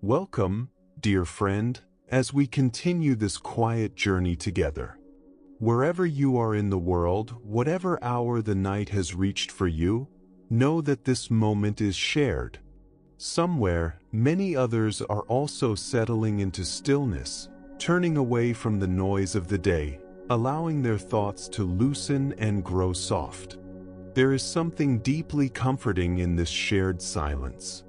Welcome, dear friend, as we continue this quiet journey together. Wherever you are in the world, whatever hour the night has reached for you, know that this moment is shared. Somewhere, many others are also settling into stillness, turning away from the noise of the day, allowing their thoughts to loosen and grow soft. There is something deeply comforting in this shared silence.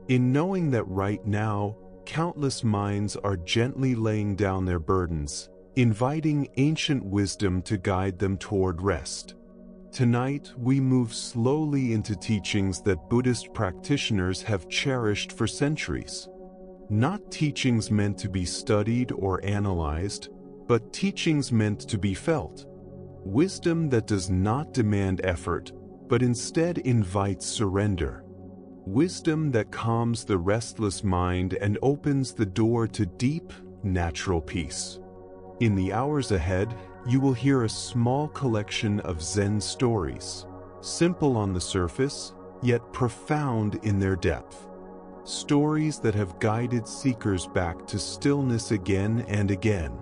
In knowing that right now, countless minds are gently laying down their burdens, inviting ancient wisdom to guide them toward rest. Tonight, we move slowly into teachings that Buddhist practitioners have cherished for centuries. Not teachings meant to be studied or analyzed, but teachings meant to be felt. Wisdom that does not demand effort, but instead invites surrender. Wisdom that calms the restless mind and opens the door to deep, natural peace. In the hours ahead, you will hear a small collection of Zen stories, simple on the surface, yet profound in their depth. Stories that have guided seekers back to stillness again and again.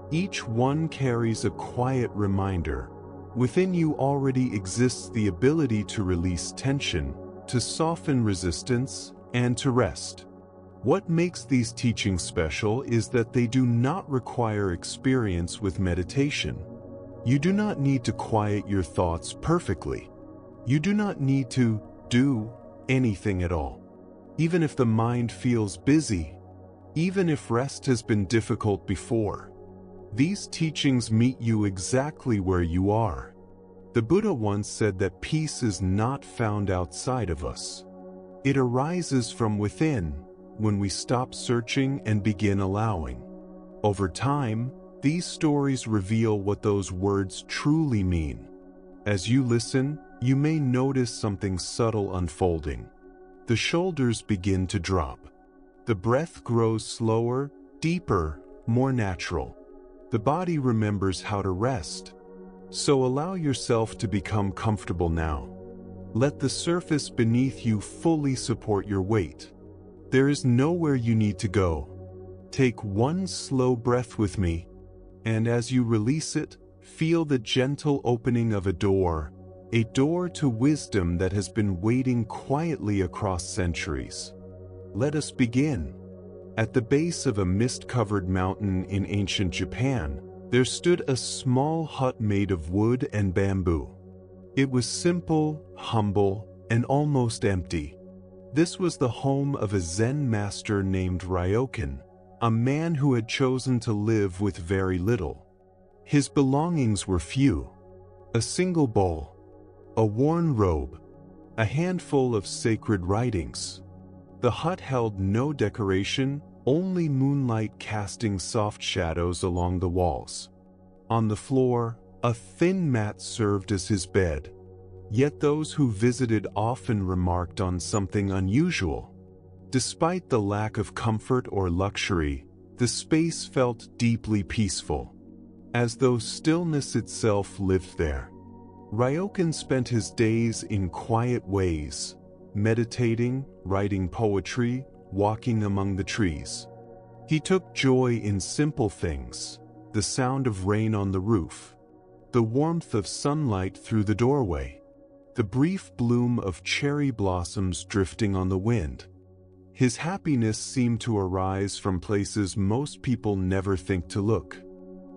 Each one carries a quiet reminder. Within you already exists the ability to release tension, to soften resistance, and to rest. What makes these teachings special is that they do not require experience with meditation. You do not need to quiet your thoughts perfectly. You do not need to do anything at all. Even if the mind feels busy, even if rest has been difficult before, these teachings meet you exactly where you are. The Buddha once said that peace is not found outside of us. It arises from within, when we stop searching and begin allowing. Over time, these stories reveal what those words truly mean. As you listen, you may notice something subtle unfolding. The shoulders begin to drop. The breath grows slower, deeper, more natural. The body remembers how to rest. So allow yourself to become comfortable now. Let the surface beneath you fully support your weight. There is nowhere you need to go. Take one slow breath with me, and as you release it, feel the gentle opening of a door to wisdom that has been waiting quietly across centuries. Let us begin. At the base of a mist-covered mountain in ancient Japan, there stood a small hut made of wood and bamboo. It was simple, humble, and almost empty. This was the home of a Zen master named Ryokan, a man who had chosen to live with very little. His belongings were few: a single bowl, a worn robe, a handful of sacred writings. The hut held no decoration, only moonlight casting soft shadows along the walls. On the floor, a thin mat served as his bed. Yet those who visited often remarked on something unusual. Despite the lack of comfort or luxury, the space felt deeply peaceful, as though stillness itself lived there. Ryokan spent his days in quiet ways, meditating, writing poetry, walking among the trees. He took joy in simple things: the sound of rain on the roof, the warmth of sunlight through the doorway, the brief bloom of cherry blossoms drifting on the wind. His happiness seemed to arise from places most people never think to look,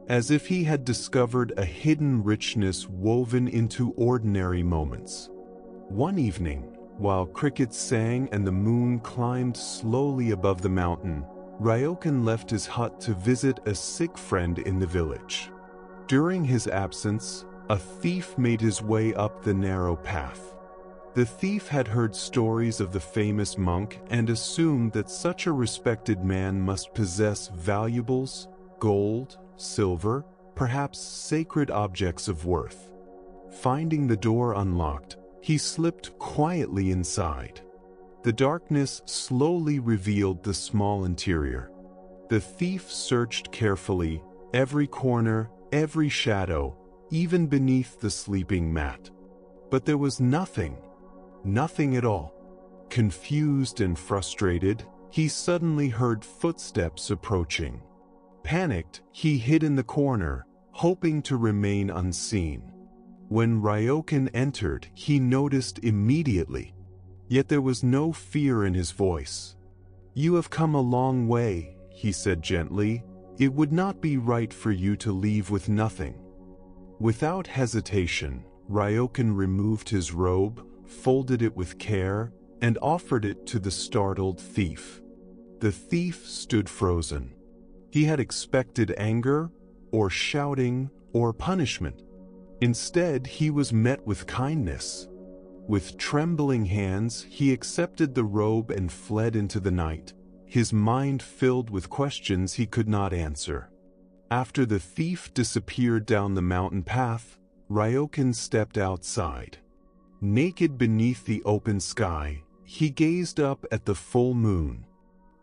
as if he had discovered a hidden richness woven into ordinary moments. One evening, while crickets sang and the moon climbed slowly above the mountain, Ryokan left his hut to visit a sick friend in the village. During his absence, a thief made his way up the narrow path. The thief had heard stories of the famous monk and assumed that such a respected man must possess valuables, gold, silver, perhaps sacred objects of worth. Finding the door unlocked, he slipped quietly inside. The darkness slowly revealed the small interior. The thief searched carefully, every corner, every shadow, even beneath the sleeping mat. But there was nothing at all. Confused and frustrated, he suddenly heard footsteps approaching. Panicked, he hid in the corner, hoping to remain unseen. When Ryokan entered, he noticed immediately. Yet there was no fear in his voice. "You have come a long way," he said gently. "It would not be right for you to leave with nothing." Without hesitation, Ryokan removed his robe, folded it with care, and offered it to the startled thief. The thief stood frozen. He had expected anger, or shouting, or punishment. Instead, he was met with kindness. With trembling hands, he accepted the robe and fled into the night, his mind filled with questions he could not answer. After the thief disappeared down the mountain path, Ryokan stepped outside. Naked beneath the open sky, he gazed up at the full moon.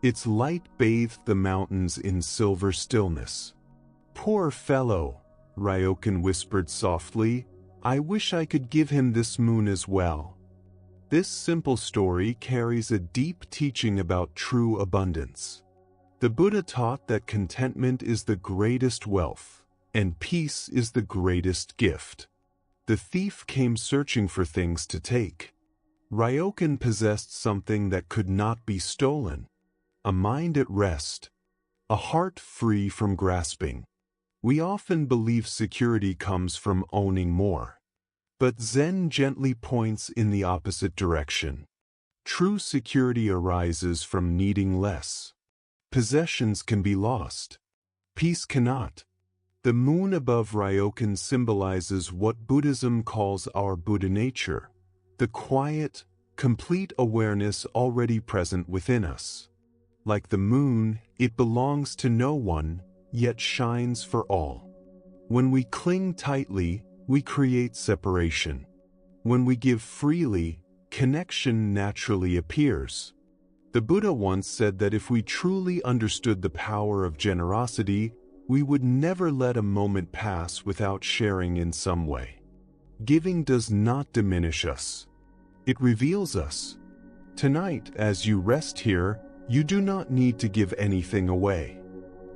Its light bathed the mountains in silver stillness. "Poor fellow," Ryokan whispered softly, "I wish I could give him this moon as well." This simple story carries a deep teaching about true abundance. The Buddha taught that contentment is the greatest wealth, and peace is the greatest gift. The thief came searching for things to take. Ryokan possessed something that could not be stolen: a mind at rest, a heart free from grasping. We often believe security comes from owning more. But Zen gently points in the opposite direction. True security arises from needing less. Possessions can be lost. Peace cannot. The moon above Ryokan symbolizes what Buddhism calls our Buddha nature, the quiet, complete awareness already present within us. Like the moon, it belongs to no one, yet shines for all. When we cling tightly, we create separation. When we give freely, connection naturally appears. The Buddha once said that if we truly understood the power of generosity, we would never let a moment pass without sharing in some way. Giving does not diminish us. It reveals us. Tonight, as you rest here, you do not need to give anything away.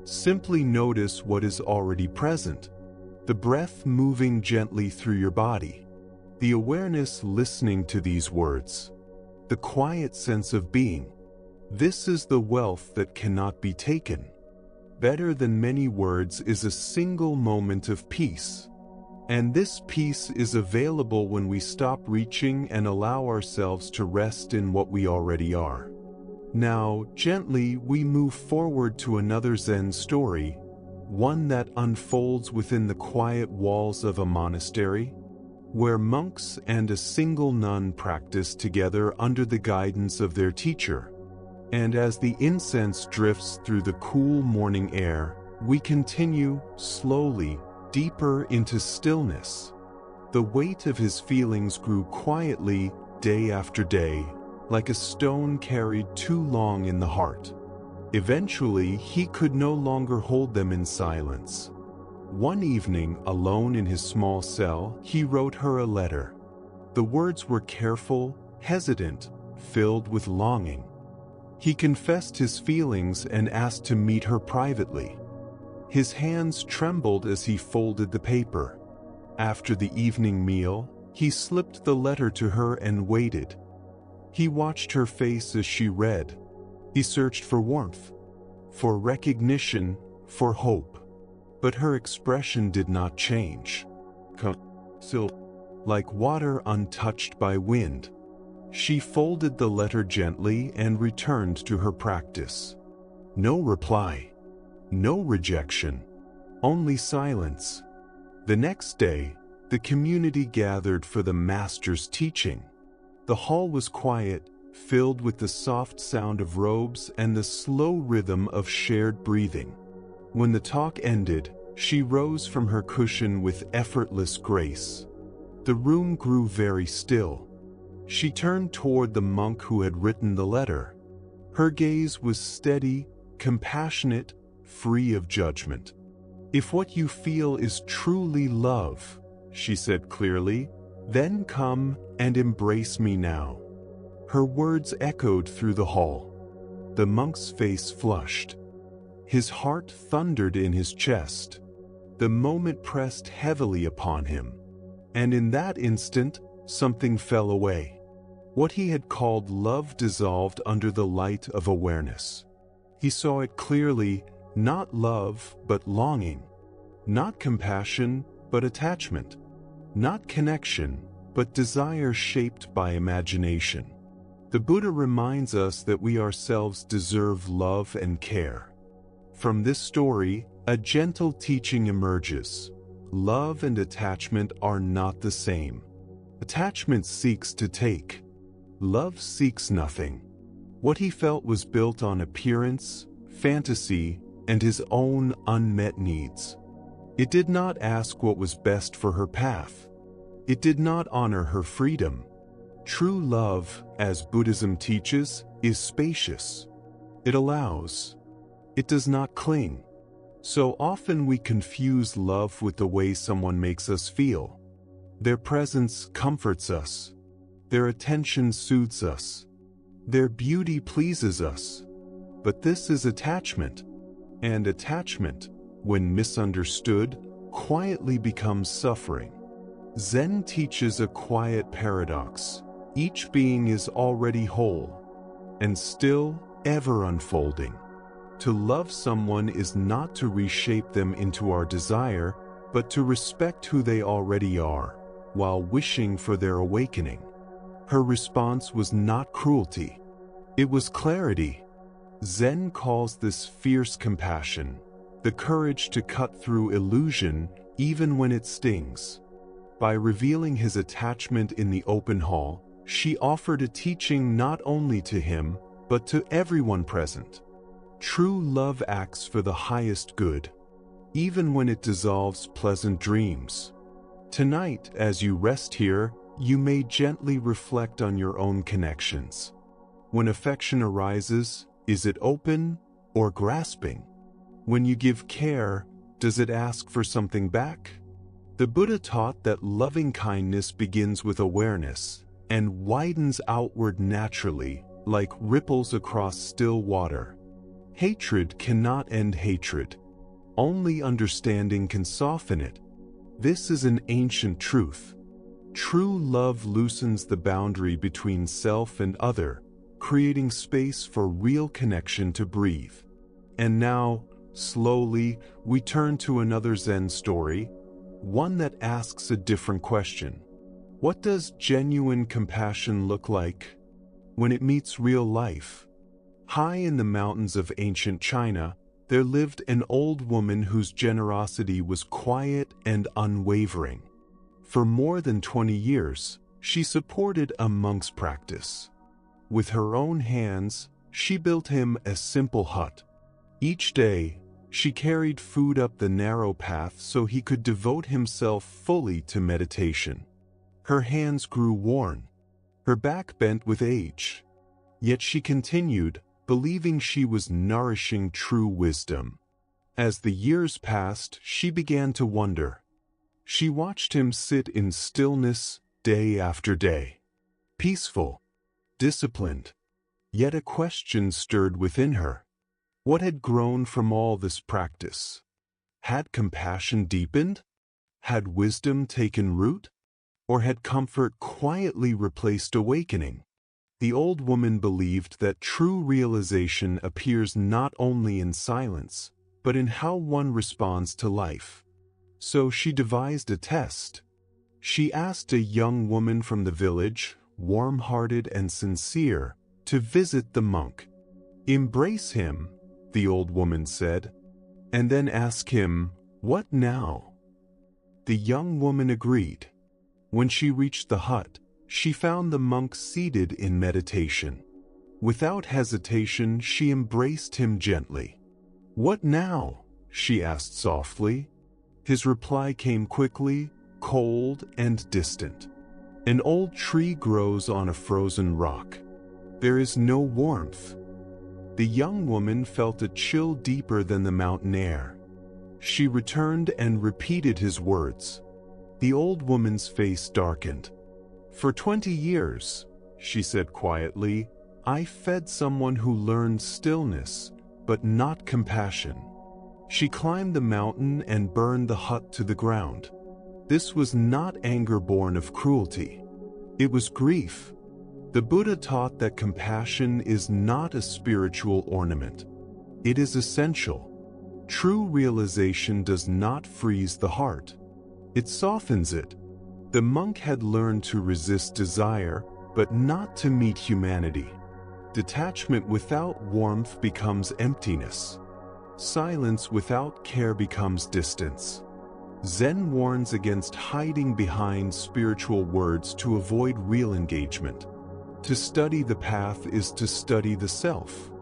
Simply notice what is already present. The breath moving gently through your body. The awareness listening to these words. The quiet sense of being. This is the wealth that cannot be taken. Better than many words is a single moment of peace. And this peace is available when we stop reaching and allow ourselves to rest in what we already are. Now, gently, we move forward to another Zen story, one that unfolds within the quiet walls of a monastery, where monks and a single nun practice together under the guidance of their teacher. And as the incense drifts through the cool morning air, we continue, slowly, deeper into stillness. The weight of his feelings grew quietly, day after day, like a stone carried too long in the heart. Eventually, he could no longer hold them in silence. One evening, alone in his small cell, he wrote her a letter. The words were careful, hesitant, filled with longing. He confessed his feelings and asked to meet her privately. His hands trembled as he folded the paper. After the evening meal, he slipped the letter to her and waited. He watched her face as she read. He searched for warmth, for recognition, for hope. But her expression did not change. Like water untouched by wind. She folded the letter gently and returned to her practice. No reply. No rejection. Only silence. The next day, the community gathered for the master's teaching. The hall was quiet, filled with the soft sound of robes and the slow rhythm of shared breathing. When the talk ended, she rose from her cushion with effortless grace. The room grew very still. She turned toward the monk who had written the letter. Her gaze was steady, compassionate, free of judgment. "If what you feel is truly love," she said clearly, "then come and embrace me now." Her words echoed through the hall. The monk's face flushed. His heart thundered in his chest. The moment pressed heavily upon him. And in that instant, something fell away. What he had called love dissolved under the light of awareness. He saw it clearly, not love, but longing. Not compassion, but attachment. Not connection, but desire shaped by imagination. The Buddha reminds us that we ourselves deserve love and care. From this story, a gentle teaching emerges. Love and attachment are not the same. Attachment seeks to take. Love seeks nothing. What he felt was built on appearance, fantasy, and his own unmet needs. It did not ask what was best for her path. It did not honor her freedom. True love, as Buddhism teaches, is spacious. It allows. It does not cling. So often we confuse love with the way someone makes us feel. Their presence comforts us. Their attention soothes us. Their beauty pleases us. But this is attachment. And attachment, when misunderstood, quietly becomes suffering. Zen teaches a quiet paradox. Each being is already whole, and still ever unfolding. To love someone is not to reshape them into our desire, but to respect who they already are, while wishing for their awakening. Her response was not cruelty. It was clarity. Zen calls this fierce compassion, the courage to cut through illusion even when it stings. By revealing his attachment in the open hall, she offered a teaching not only to him, but to everyone present. True love acts for the highest good, even when it dissolves pleasant dreams. Tonight, as you rest here, you may gently reflect on your own connections. When affection arises, is it open or grasping? When you give care, does it ask for something back? The Buddha taught that loving kindness begins with awareness and widens outward naturally, like ripples across still water. Hatred cannot end hatred. Only understanding can soften it. This is an ancient truth. True love loosens the boundary between self and other, creating space for real connection to breathe. And now, slowly, we turn to another Zen story, one that asks a different question. What does genuine compassion look like when it meets real life? High in the mountains of ancient China, there lived an old woman whose generosity was quiet and unwavering. For more than 20 years, she supported a monk's practice. With her own hands, she built him a simple hut. Each day, she carried food up the narrow path so he could devote himself fully to meditation. Her hands grew worn, her back bent with age. Yet she continued, believing she was nourishing true wisdom. As the years passed, she began to wonder. She watched him sit in stillness day after day. Peaceful, disciplined. Yet a question stirred within her. What had grown from all this practice? Had compassion deepened? Had wisdom taken root? Or had comfort quietly replaced awakening? The old woman believed that true realization appears not only in silence, but in how one responds to life. So she devised a test. She asked a young woman from the village, warm-hearted and sincere, to visit the monk. "Embrace him," the old woman said, "and then ask him, 'What now?'" The young woman agreed. When she reached the hut, she found the monk seated in meditation. Without hesitation, she embraced him gently. "What now?" she asked softly. His reply came quickly, cold and distant. "An old tree grows on a frozen rock. There is no warmth." The young woman felt a chill deeper than the mountain air. She returned and repeated his words. The old woman's face darkened. "For 20 years, she said quietly, I fed someone who learned stillness, but not compassion. She climbed the mountain and burned the hut to the ground. This was not anger born of cruelty. It was grief. The Buddha taught that compassion is not a spiritual ornament. It is essential. True realization does not freeze the heart. It softens it. The monk had learned to resist desire, but not to meet humanity. Detachment without warmth becomes emptiness. Silence without care becomes distance. Zen warns against hiding behind spiritual words to avoid real engagement. To study the path is to study the self.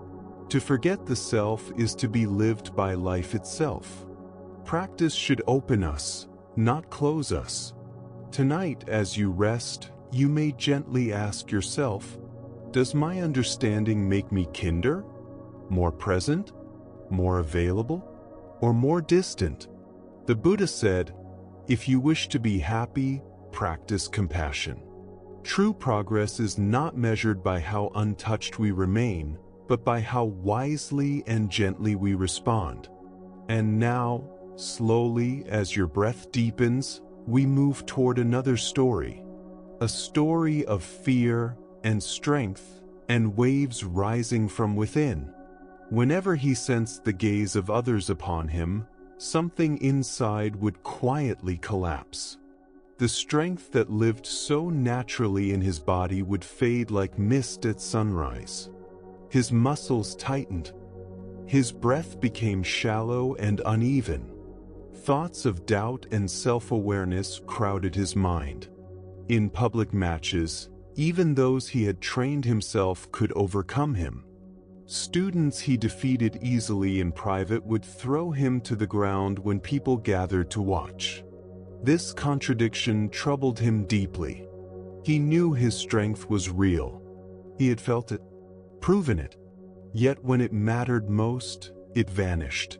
To forget the self is to be lived by life itself. Practice should open us, not close us. Tonight, as you rest, you may gently ask yourself, does my understanding make me kinder, more present, more available, or more distant? The Buddha said, if you wish to be happy, practice compassion. True progress is not measured by how untouched we remain, but by how wisely and gently we respond. And now, slowly, as your breath deepens, we move toward another story. A story of fear and strength and waves rising from within. Whenever he sensed the gaze of others upon him, something inside would quietly collapse. The strength that lived so naturally in his body would fade like mist at sunrise. His muscles tightened. His breath became shallow and uneven. Thoughts of doubt and self-awareness crowded his mind. In public matches, even those he had trained himself could overcome him. Students he defeated easily in private would throw him to the ground when people gathered to watch. This contradiction troubled him deeply. He knew his strength was real. He had felt it, proven it. Yet when it mattered most, it vanished.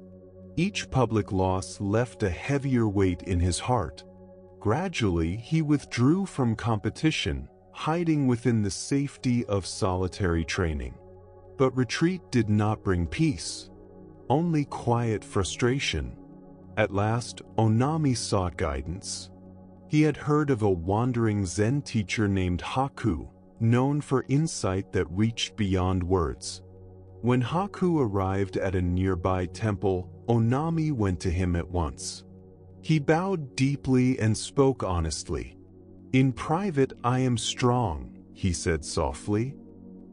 Each public loss left a heavier weight in his heart. Gradually, he withdrew from competition, hiding within the safety of solitary training. But retreat did not bring peace, only quiet frustration. At last, Onami sought guidance. He had heard of a wandering Zen teacher named Haku, known for insight that reached beyond words. When Haku arrived at a nearby temple, Onami went to him at once. He bowed deeply and spoke honestly. "In private, I am strong," he said softly.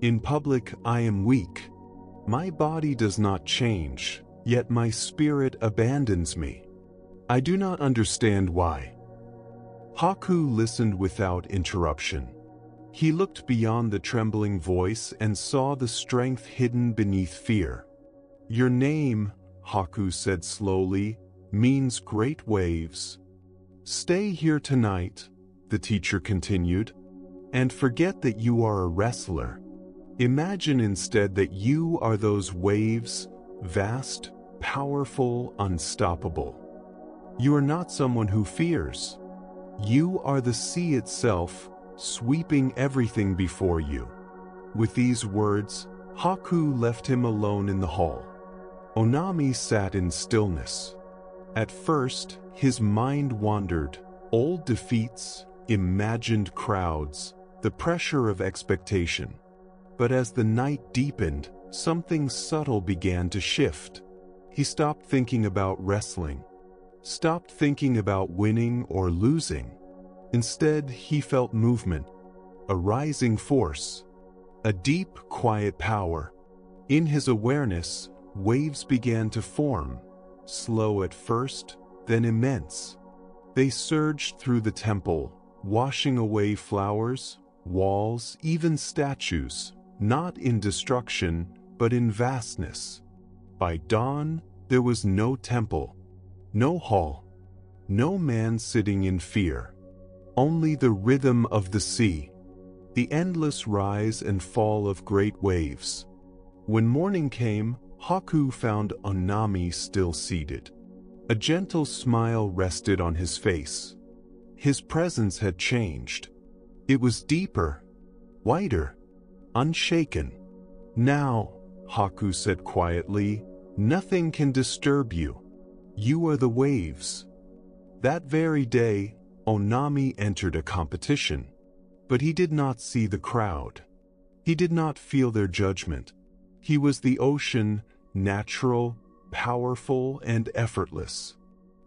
"In public, I am weak. My body does not change, yet my spirit abandons me. I do not understand why." Haku listened without interruption. He looked beyond the trembling voice and saw the strength hidden beneath fear. "Your name," Haku said slowly, "means great waves. Stay here tonight," the teacher continued, "and forget that you are a wrestler. Imagine instead that you are those waves, vast, powerful, unstoppable. You are not someone who fears. You are the sea itself, sweeping everything before you." With these words, Haku left him alone in the hall. Onami sat in stillness. At first, his mind wandered, old defeats, imagined crowds, the pressure of expectation. But as the night deepened, something subtle began to shift. He stopped thinking about wrestling, stopped thinking about winning or losing. Instead, he felt movement, a rising force, a deep, quiet power. In his awareness, waves began to form, slow at first, then immense. They surged through the temple, washing away flowers, walls, even statues, not in destruction, but in vastness. By dawn, there was no temple, no hall, no man sitting in fear. Only the rhythm of the sea, the endless rise and fall of great waves. When morning came, Haku found Onami still seated. A gentle smile rested on his face. His presence had changed. It was deeper, whiter, unshaken. "Now," Haku said quietly, "nothing can disturb you. You are the waves." That very day, Onami entered a competition, but he did not see the crowd. He did not feel their judgment. He was the ocean, natural, powerful, and effortless.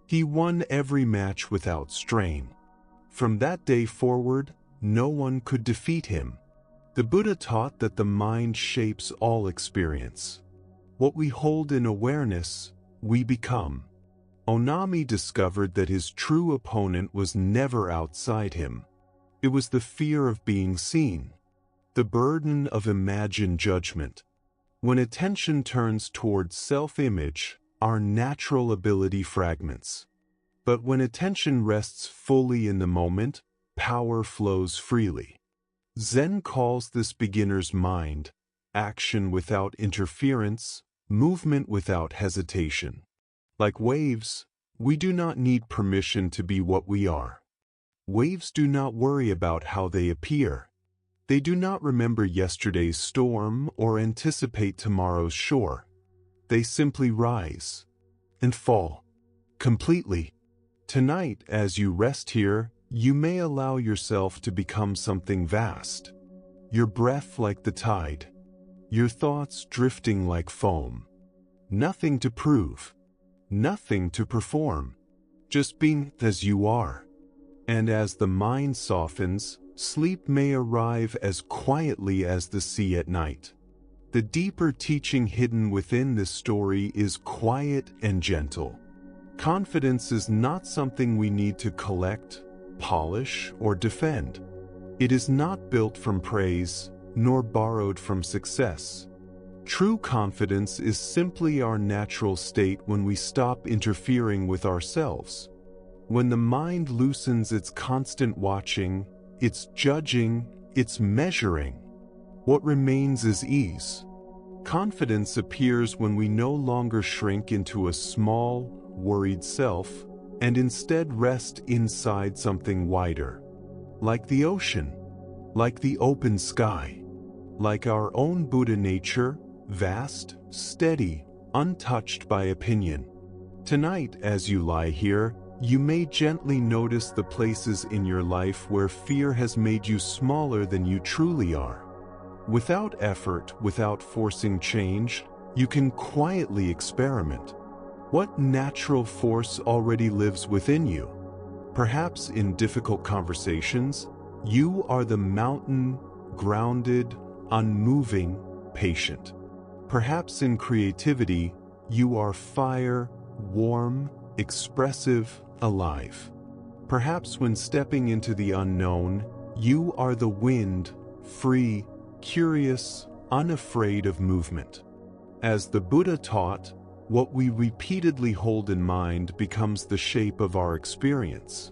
He won every match without strain. From that day forward, no one could defeat him. The Buddha taught that the mind shapes all experience. What we hold in awareness, we become. Onami discovered that his true opponent was never outside him. It was the fear of being seen, the burden of imagined judgment. When attention turns towards self-image, our natural ability fragments. But when attention rests fully in the moment, power flows freely. Zen calls this beginner's mind, action without interference, movement without hesitation. Like waves, we do not need permission to be what we are. Waves do not worry about how they appear. They do not remember yesterday's storm or anticipate tomorrow's shore. They simply rise and fall completely. Tonight, as you rest here, you may allow yourself to become something vast. Your breath like the tide. Your thoughts drifting like foam. Nothing to prove. Nothing to perform. Just being as you are. And as the mind softens, sleep may arrive as quietly as the sea at night. The deeper teaching hidden within this story is quiet and gentle. Confidence is not something we need to collect, polish, or defend. It is not built from praise, nor borrowed from success. True confidence is simply our natural state when we stop interfering with ourselves. When the mind loosens its constant watching, its judging, its measuring, what remains is ease. Confidence appears when we no longer shrink into a small, worried self, and instead rest inside something wider. Like the ocean, like the open sky, like our own Buddha nature, vast, steady, untouched by opinion. Tonight, as you lie here, you may gently notice the places in your life where fear has made you smaller than you truly are. Without effort, without forcing change, you can quietly experiment. What natural force already lives within you? Perhaps in difficult conversations, you are the mountain, grounded, unmoving, patient. Perhaps in creativity, you are fire, warm, expressive, alive. Perhaps when stepping into the unknown, you are the wind, free, curious, unafraid of movement. As the Buddha taught, what we repeatedly hold in mind becomes the shape of our experience.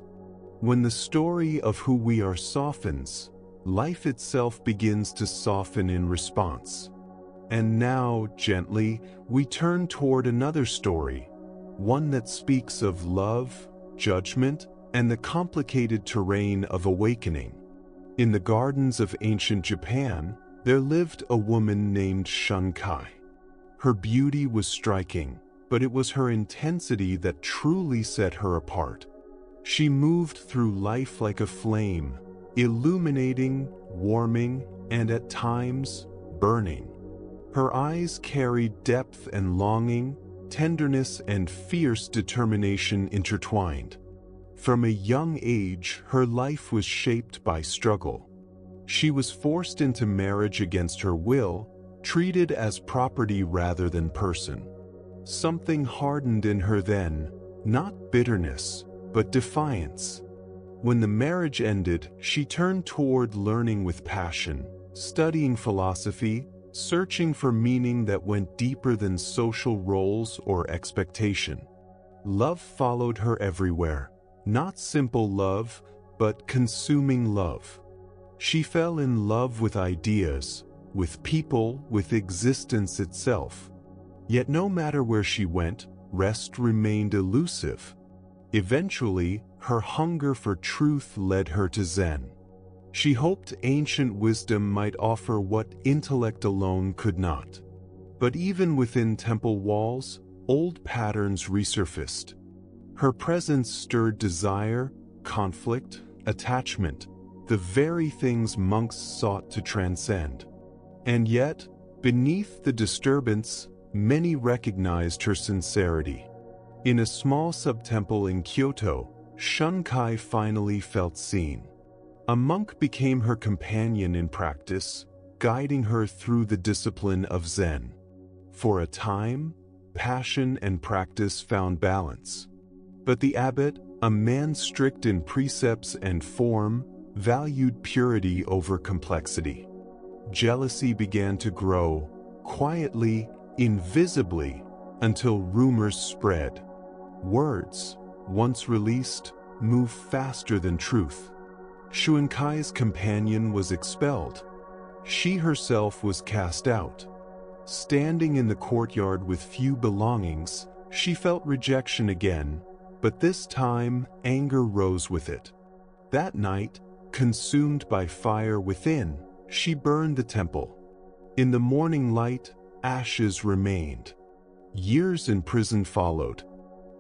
When the story of who we are softens, life itself begins to soften in response. And now, gently, we turn toward another story, one that speaks of love, judgment, and the complicated terrain of awakening. In the gardens of ancient Japan, there lived a woman named Shunkai. Her beauty was striking, but it was her intensity that truly set her apart. She moved through life like a flame, illuminating, warming, and at times, burning. Her eyes carried depth and longing, tenderness and fierce determination intertwined. From a young age, her life was shaped by struggle. She was forced into marriage against her will, treated as property rather than person. Something hardened in her then, not bitterness, but defiance. When the marriage ended, she turned toward learning with passion, studying philosophy, searching for meaning that went deeper than social roles or expectation. Love followed her everywhere, not simple love, but consuming love. She fell in love with ideas, with people, with existence itself. Yet no matter where she went, rest remained elusive. Eventually, her hunger for truth led her to Zen. She hoped ancient wisdom might offer what intellect alone could not. But even within temple walls, old patterns resurfaced. Her presence stirred desire, conflict, attachment, the very things monks sought to transcend. And yet, beneath the disturbance, many recognized her sincerity. In a small subtemple in Kyoto, Shunkai finally felt seen. A monk became her companion in practice, guiding her through the discipline of Zen. For a time, passion and practice found balance. But the abbot, a man strict in precepts and form, valued purity over complexity. Jealousy began to grow, quietly, invisibly, until rumors spread. Words, once released, move faster than truth. Shuenkai's companion was expelled. She herself was cast out. Standing in the courtyard with few belongings, she felt rejection again, but this time anger rose with it. That night, consumed by fire within, she burned the temple. In the morning light, ashes remained. Years in prison followed.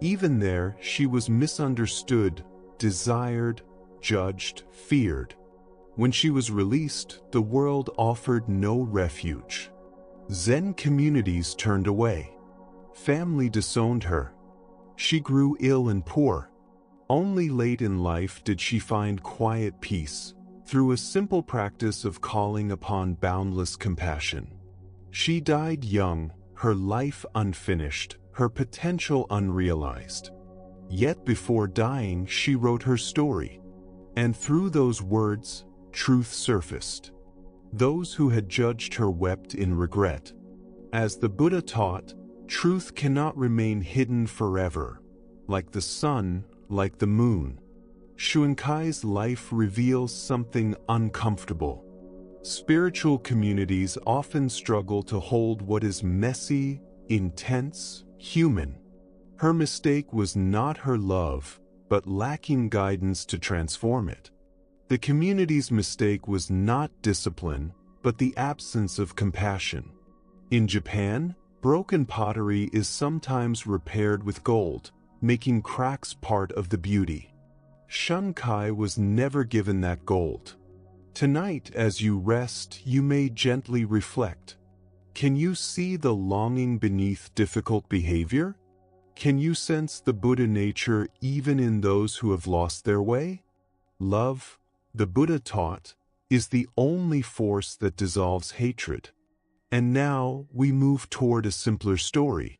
Even there, she was misunderstood, desired, judged, feared. When she was released, the world offered no refuge. Zen communities turned away. Family disowned her. She grew ill and poor. Only late in life did she find quiet peace, through a simple practice of calling upon boundless compassion. She died young, her life unfinished, her potential unrealized. Yet before dying, she wrote her story. And through those words, truth surfaced. Those who had judged her wept in regret. As the Buddha taught, truth cannot remain hidden forever, like the sun, like the moon. Shuenkai's life reveals something uncomfortable. Spiritual communities often struggle to hold what is messy, intense, human. Her mistake was not her love, but lacking guidance to transform it. The community's mistake was not discipline, but the absence of compassion. In Japan, broken pottery is sometimes repaired with gold, making cracks part of the beauty. Shunkai was never given that gold. Tonight, as you rest, you may gently reflect. Can you see the longing beneath difficult behavior? Can you sense the Buddha nature even in those who have lost their way? Love, the Buddha taught, is the only force that dissolves hatred. And now we move toward a simpler story.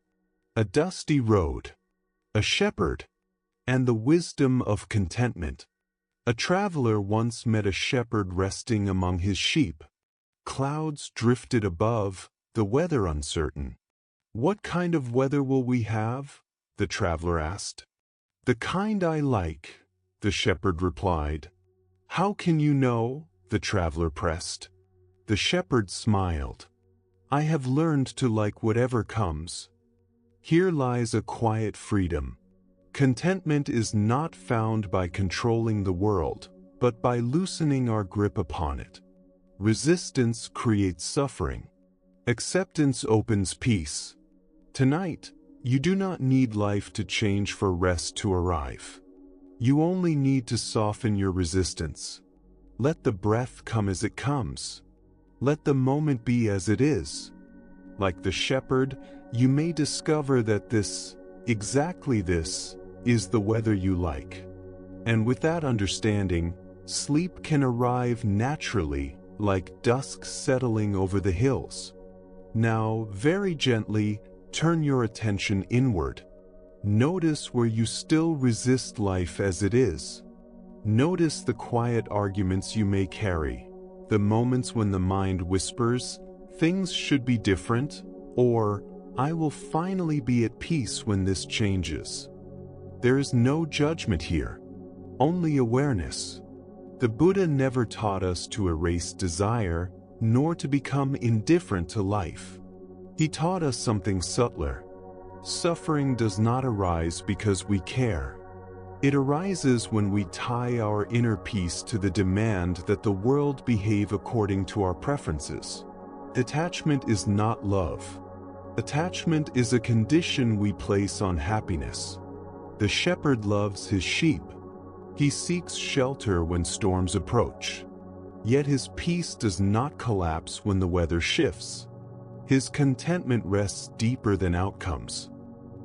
A dusty road, a shepherd, and the wisdom of contentment. A traveler once met a shepherd resting among his sheep. Clouds drifted above, the weather uncertain. "What kind of weather will we have?" the traveler asked. "The kind I like," the shepherd replied. "How can you know?" the traveler pressed. The shepherd smiled. "I have learned to like whatever comes. Here lies a quiet freedom. Contentment is not found by controlling the world, but by loosening our grip upon it. Resistance creates suffering. Acceptance opens peace. Tonight, you do not need life to change for rest to arrive. You only need to soften your resistance. Let the breath come as it comes. Let the moment be as it is. Like the shepherd, you may discover that exactly this, is the weather you like. And with that understanding, sleep can arrive naturally, like dusk settling over the hills. Now, very gently, turn your attention inward. Notice where you still resist life as it is. Notice the quiet arguments you may carry, the moments when the mind whispers, "Things should be different," or "I will finally be at peace when this changes." There is no judgment here, only awareness. The Buddha never taught us to erase desire, nor to become indifferent to life. He taught us something subtler. Suffering does not arise because we care. It arises when we tie our inner peace to the demand that the world behave according to our preferences. Attachment is not love. Attachment is a condition we place on happiness. The shepherd loves his sheep. He seeks shelter when storms approach. Yet his peace does not collapse when the weather shifts. His contentment rests deeper than outcomes.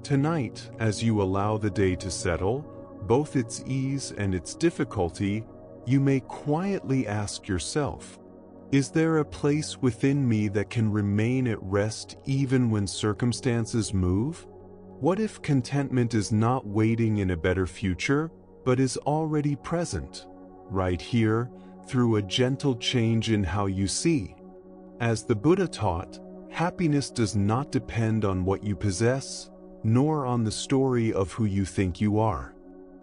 Tonight, as you allow the day to settle, both its ease and its difficulty, you may quietly ask yourself, is there a place within me that can remain at rest even when circumstances move? What if contentment is not waiting in a better future, but is already present, right here, through a gentle change in how you see? As the Buddha taught, happiness does not depend on what you possess, nor on the story of who you think you are.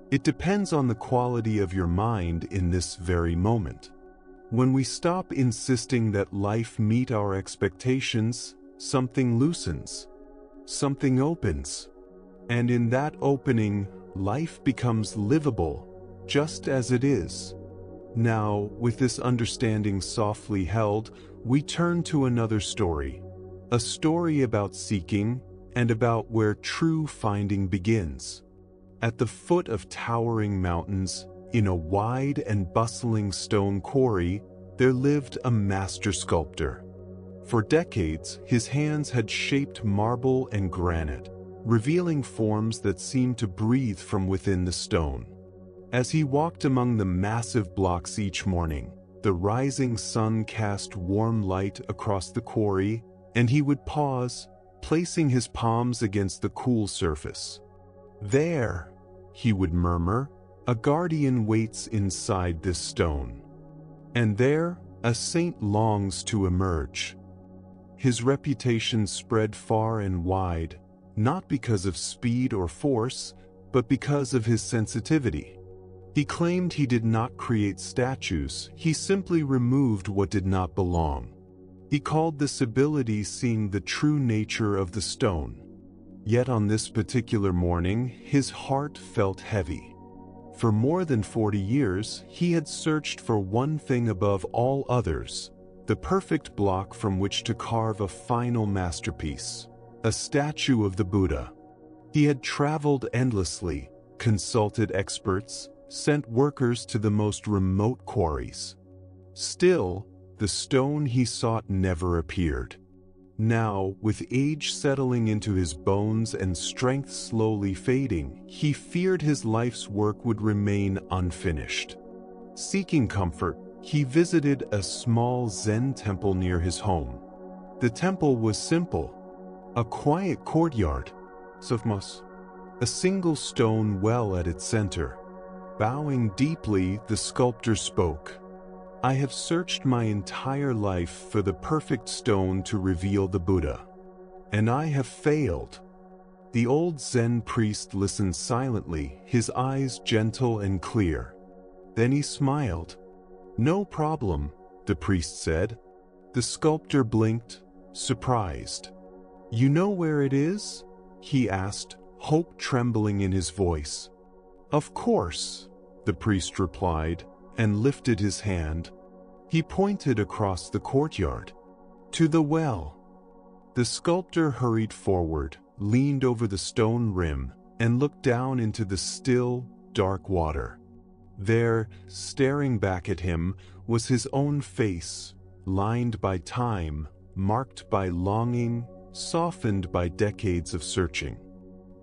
It depends on the quality of your mind in this very moment. When we stop insisting that life meet our expectations, something loosens, something opens, and in that opening, life becomes livable, just as it is. Now, with this understanding softly held, we turn to another story, a story about seeking and about where true finding begins. At the foot of towering mountains, in a wide and bustling stone quarry, there lived a master sculptor. For decades, his hands had shaped marble and granite, revealing forms that seemed to breathe from within the stone. As he walked among the massive blocks each morning, the rising sun cast warm light across the quarry, and he would pause, placing his palms against the cool surface. "There," he would murmur, "a guardian waits inside this stone. And there, a saint longs to emerge." His reputation spread far and wide, not because of speed or force, but because of his sensitivity. He claimed he did not create statues, he simply removed what did not belong. He called this ability seeing the true nature of the stone. Yet on this particular morning, his heart felt heavy. For more than 40 years, he had searched for one thing above all others, the perfect block from which to carve a final masterpiece, a statue of the Buddha. He had traveled endlessly, consulted experts, sent workers to the most remote quarries. Still, the stone he sought never appeared. Now, with age settling into his bones and strength slowly fading, he feared his life's work would remain unfinished. Seeking comfort, he visited a small Zen temple near his home. The temple was simple, a quiet courtyard, a single stone well at its center. Bowing deeply, the sculptor spoke. "I have searched my entire life for the perfect stone to reveal the Buddha, and I have failed." The old Zen priest listened silently, his eyes gentle and clear. Then he smiled. "No problem," the priest said. The sculptor blinked, surprised. "You know where it is?" he asked, hope trembling in his voice. "Of course," the priest replied, and lifted his hand. He pointed across the courtyard. "To the well." The sculptor hurried forward, leaned over the stone rim, and looked down into the still, dark water. There, staring back at him, was his own face, lined by time, marked by longing, softened by decades of searching.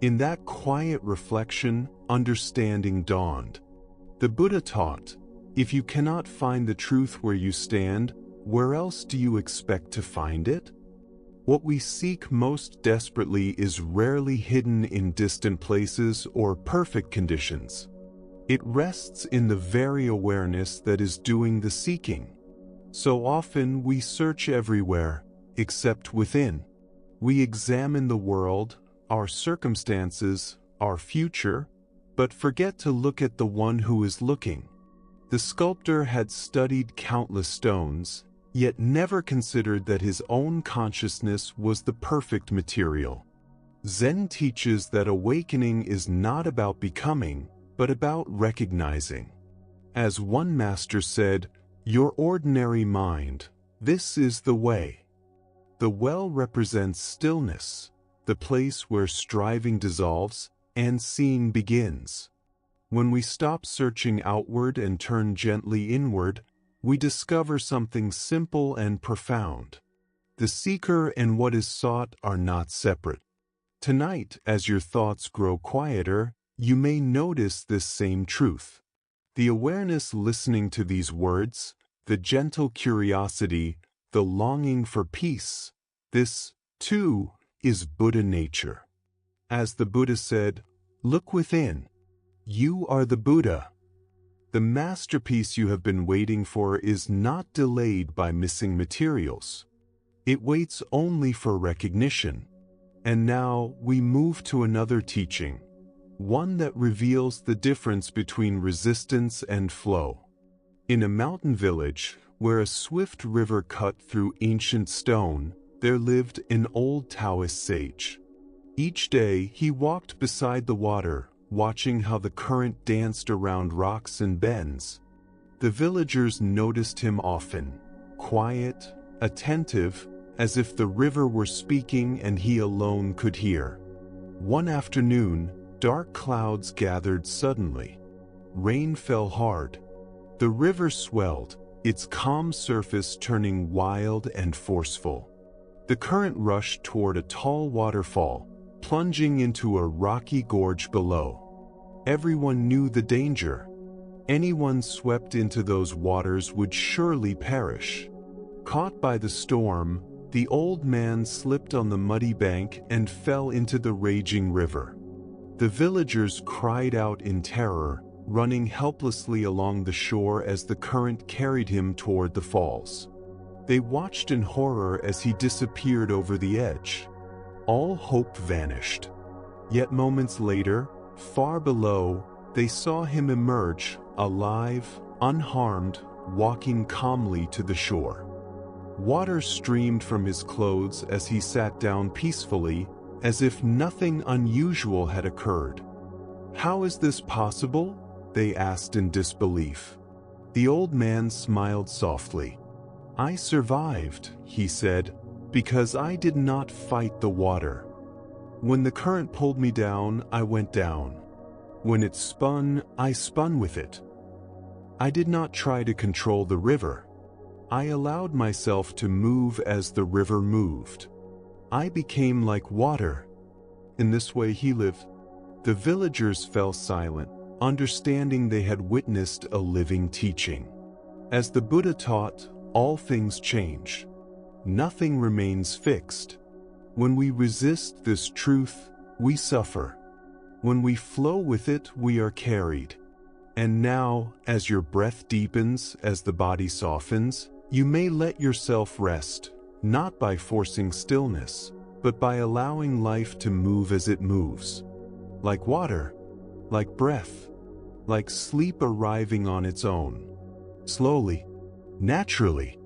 In that quiet reflection, understanding dawned. The Buddha taught, if you cannot find the truth where you stand, where else do you expect to find it? What we seek most desperately is rarely hidden in distant places or perfect conditions. It rests in the very awareness that is doing the seeking. So often we search everywhere, except within. We examine the world, our circumstances, our future, but forget to look at the one who is looking. The sculptor had studied countless stones, yet never considered that his own consciousness was the perfect material. Zen teaches that awakening is not about becoming, but about recognizing. As one master said, "Your ordinary mind, this is the way." The well represents stillness, the place where striving dissolves and seeing begins. When we stop searching outward and turn gently inward, we discover something simple and profound. The seeker and what is sought are not separate. Tonight, as your thoughts grow quieter, you may notice this same truth. The awareness listening to these words, the gentle curiosity, the longing for peace, this, too, is Buddha nature. As the Buddha said, "Look within. You are the Buddha." The masterpiece you have been waiting for is not delayed by missing materials. It waits only for recognition. And now we move to another teaching, one that reveals the difference between resistance and flow. In a mountain village, where a swift river cut through ancient stone, there lived an old Taoist sage. Each day he walked beside the water, watching how the current danced around rocks and bends. The villagers noticed him often, quiet, attentive, as if the river were speaking and he alone could hear. One afternoon, dark clouds gathered suddenly. Rain fell hard. The river swelled, its calm surface turning wild and forceful. The current rushed toward a tall waterfall, plunging into a rocky gorge below. Everyone knew the danger. Anyone swept into those waters would surely perish. Caught by the storm, the old man slipped on the muddy bank and fell into the raging river. The villagers cried out in terror, running helplessly along the shore as the current carried him toward the falls. They watched in horror as he disappeared over the edge. All hope vanished. Yet moments later, far below, they saw him emerge, alive, unharmed, walking calmly to the shore. Water streamed from his clothes as he sat down peacefully, as if nothing unusual had occurred. "How is this possible?" they asked in disbelief. The old man smiled softly. "I survived," he said, "because I did not fight the water. When the current pulled me down, I went down. When it spun, I spun with it. I did not try to control the river. I allowed myself to move as the river moved. I became like water." In this way he lived. The villagers fell silent, understanding they had witnessed a living teaching. As the Buddha taught, all things change. Nothing remains fixed. When we resist this truth, we suffer. When we flow with it, we are carried. And now, as your breath deepens, as the body softens, you may let yourself rest, not by forcing stillness, but by allowing life to move as it moves. Like water, like breath, like sleep arriving on its own. Slowly, naturally.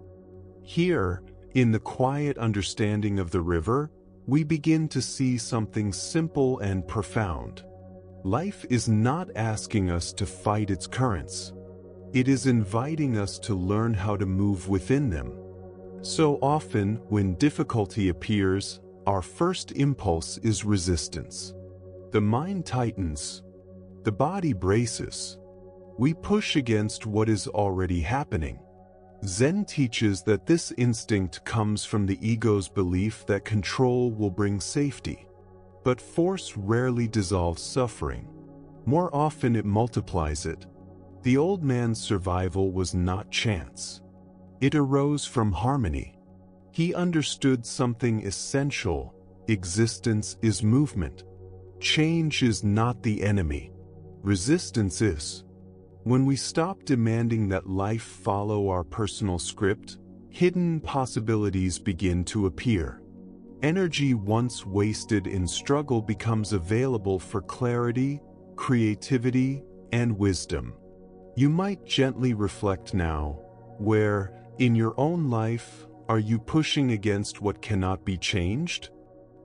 Here, in the quiet understanding of the river, we begin to see something simple and profound. Life is not asking us to fight its currents. It is inviting us to learn how to move within them. So often, when difficulty appears, our first impulse is resistance. The mind tightens. The body braces. We push against what is already happening. Zen teaches that this instinct comes from the ego's belief that control will bring safety. But force rarely dissolves suffering. More often it multiplies it. The old man's survival was not chance. It arose from harmony. He understood something essential. Existence is movement. Change is not the enemy. Resistance is. When we stop demanding that life follow our personal script, hidden possibilities begin to appear. Energy once wasted in struggle becomes available for clarity, creativity, and wisdom. You might gently reflect now, where, in your own life, are you pushing against what cannot be changed?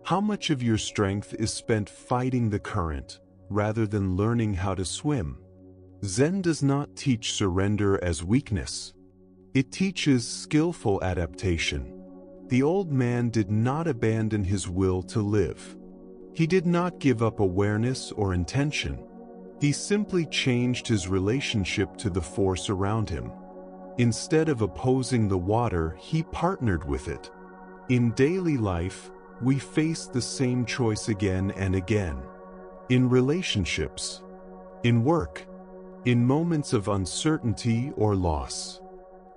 How much of your strength is spent fighting the current, rather than learning how to swim. Zen does not teach surrender as weakness. It teaches skillful adaptation. The old man did not abandon his will to live. He did not give up awareness or intention. He simply changed his relationship to the force around him. Instead of opposing the water, he partnered with it. In daily life, we face the same choice again and again. In relationships, in work, in moments of uncertainty or loss,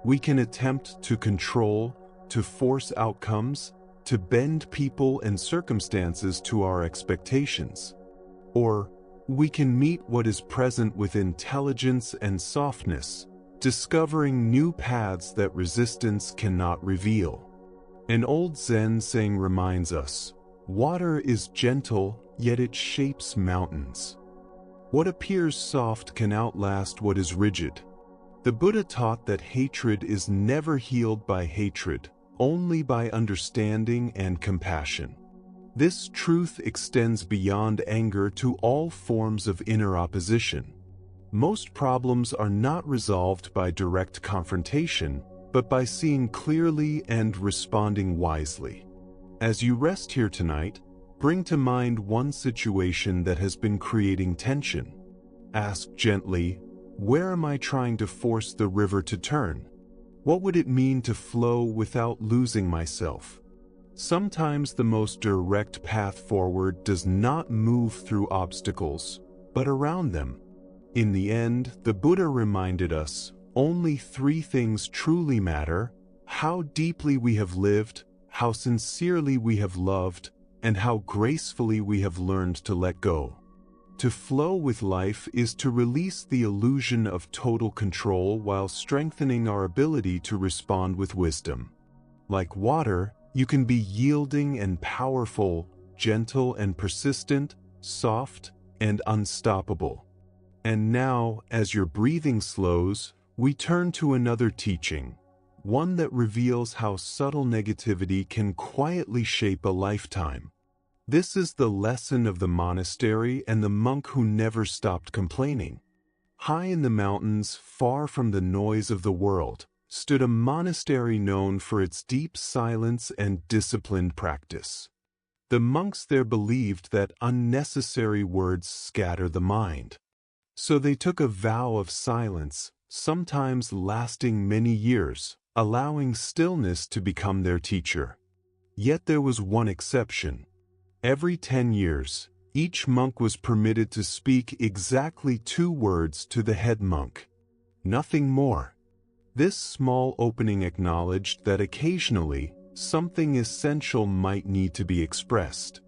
we can attempt to control, to force outcomes, to bend people and circumstances to our expectations. Or we can meet what is present with intelligence and softness, discovering new paths that resistance cannot reveal. An old Zen saying reminds us, water is gentle, yet it shapes mountains. What appears soft can outlast what is rigid. The Buddha taught that hatred is never healed by hatred, only by understanding and compassion. This truth extends beyond anger to all forms of inner opposition. Most problems are not resolved by direct confrontation, but by seeing clearly and responding wisely. As you rest here tonight, bring to mind one situation that has been creating tension. Ask gently, where am I trying to force the river to turn? What would it mean to flow without losing myself? Sometimes the most direct path forward does not move through obstacles, but around them. In the end, the Buddha reminded us, only three things truly matter: how deeply we have lived, how sincerely we have loved, and how gracefully we have learned to let go. To flow with life is to release the illusion of total control while strengthening our ability to respond with wisdom. Like water, you can be yielding and powerful, gentle and persistent, soft and unstoppable. And now, as your breathing slows, we turn to another teaching, one that reveals how subtle negativity can quietly shape a lifetime. This is the lesson of the monastery and the monk who never stopped complaining. High in the mountains, far from the noise of the world, stood a monastery known for its deep silence and disciplined practice. The monks there believed that unnecessary words scatter the mind. So they took a vow of silence, sometimes lasting many years, allowing stillness to become their teacher. Yet there was one exception. Every 10 years, each monk was permitted to speak exactly 2 words to the head monk. Nothing more. This small opening acknowledged that occasionally, something essential might need to be expressed.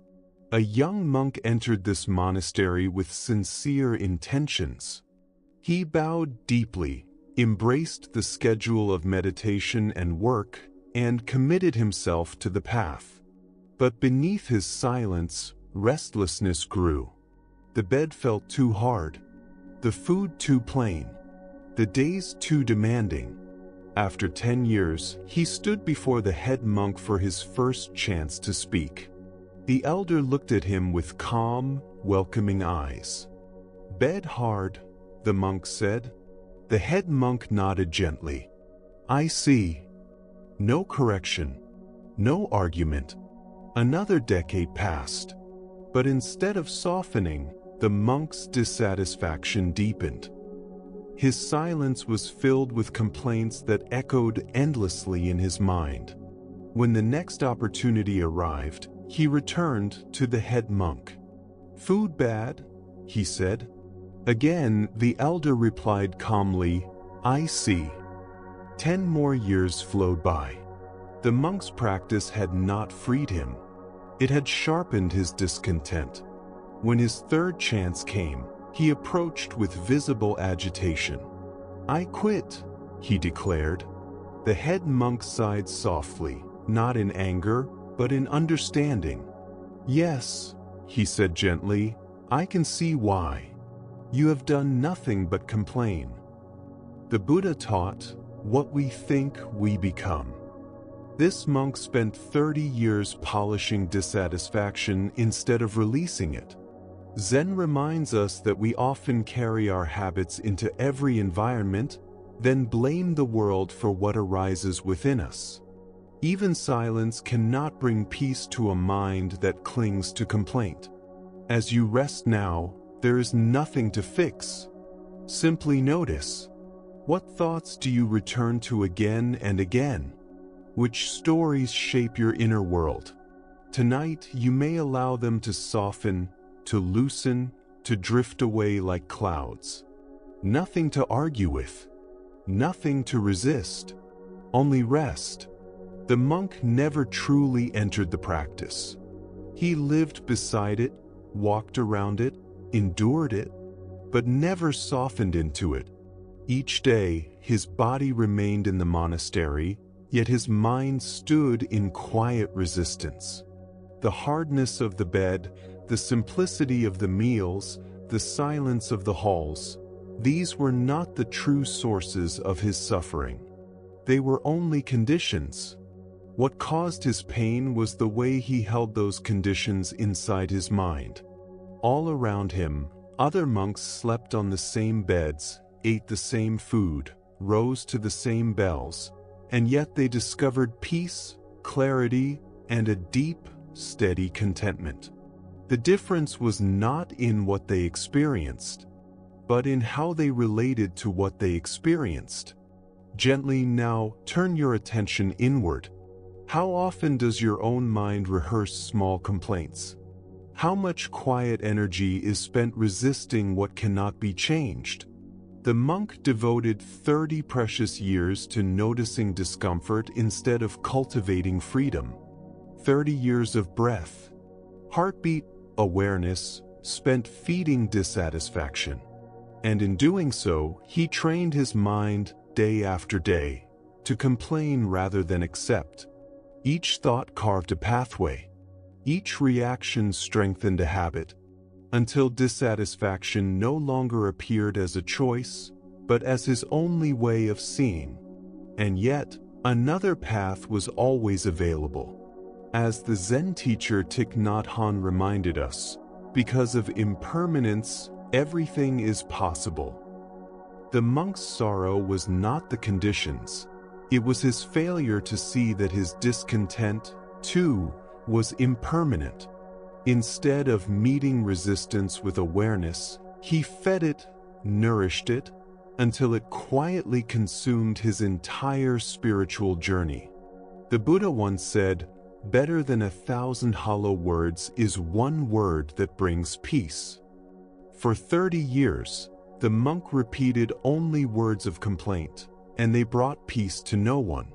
A young monk entered this monastery with sincere intentions. He bowed deeply, embraced the schedule of meditation and work, and committed himself to the path. But beneath his silence, restlessness grew. The bed felt too hard, the food too plain, the days too demanding. After 10 years, he stood before the head monk for his first chance to speak. The elder looked at him with calm, welcoming eyes. "Bed hard," the monk said. The head monk nodded gently. "I see." No correction, no argument. Another decade passed, but instead of softening, the monk's dissatisfaction deepened. His silence was filled with complaints that echoed endlessly in his mind. When the next opportunity arrived, he returned to the head monk. "Food bad?" he said. Again, the elder replied calmly, "I see." 10 more years flowed by. The monk's practice had not freed him. It had sharpened his discontent. When his third chance came, he approached with visible agitation. "I quit," he declared. The head monk sighed softly, not in anger, but in understanding. "Yes," he said gently, "I can see why. You have done nothing but complain." The Buddha taught, "What we think, we become." This monk spent 30 years polishing dissatisfaction instead of releasing it. Zen reminds us that we often carry our habits into every environment, then blame the world for what arises within us. Even silence cannot bring peace to a mind that clings to complaint. As you rest now, there is nothing to fix. Simply notice. What thoughts do you return to again and again? Which stories shape your inner world? Tonight, you may allow them to soften, to loosen, to drift away like clouds. Nothing to argue with. Nothing to resist. Only rest. The monk never truly entered the practice. He lived beside it, walked around it, endured it, but never softened into it. Each day, his body remained in the monastery, yet his mind stood in quiet resistance. The hardness of the bed, the simplicity of the meals, the silence of the halls, these were not the true sources of his suffering. They were only conditions. What caused his pain was the way he held those conditions inside his mind. All around him, other monks slept on the same beds, ate the same food, rose to the same bells, and yet they discovered peace, clarity, and a deep, steady contentment. The difference was not in what they experienced, but in how they related to what they experienced. Gently now turn your attention inward. How often does your own mind rehearse small complaints? How much quiet energy is spent resisting what cannot be changed? The monk devoted 30 precious years to noticing discomfort instead of cultivating freedom. 30 years of breath, heartbeat, awareness, spent feeding dissatisfaction. And in doing so, he trained his mind, day after day, to complain rather than accept. Each thought carved a pathway. Each reaction strengthened a habit, until dissatisfaction no longer appeared as a choice, but as his only way of seeing. And yet, another path was always available. As the Zen teacher Thich Nhat Hanh reminded us, because of impermanence, everything is possible. The monk's sorrow was not the conditions. It was his failure to see that his discontent, too, was impermanent. Instead of meeting resistance with awareness, he fed it, nourished it, until it quietly consumed his entire spiritual journey. The Buddha once said, "Better than 1,000 hollow words is one word that brings peace." For 30 years, the monk repeated only words of complaint, and they brought peace to no one.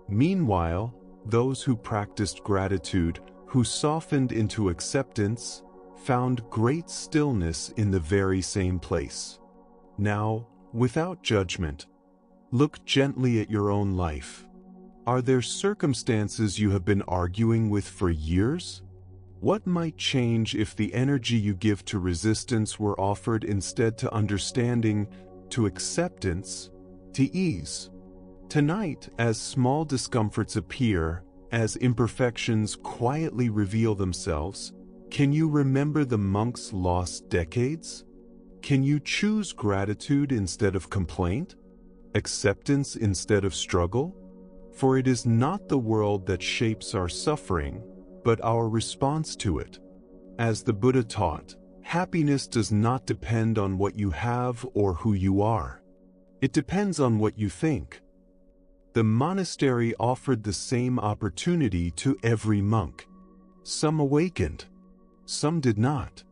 Meanwhile, those who practiced gratitude, who softened into acceptance, found great stillness in the very same place. Now, without judgment, look gently at your own life. Are there circumstances you have been arguing with for years? What might change if the energy you give to resistance were offered instead to understanding, to acceptance, to ease? Tonight, as small discomforts appear, as imperfections quietly reveal themselves, can you remember the monk's lost decades? Can you choose gratitude instead of complaint? Acceptance instead of struggle? For it is not the world that shapes our suffering, but our response to it. As the Buddha taught, happiness does not depend on what you have or who you are. It depends on what you think. The monastery offered the same opportunity to every monk. Some awakened, some did not.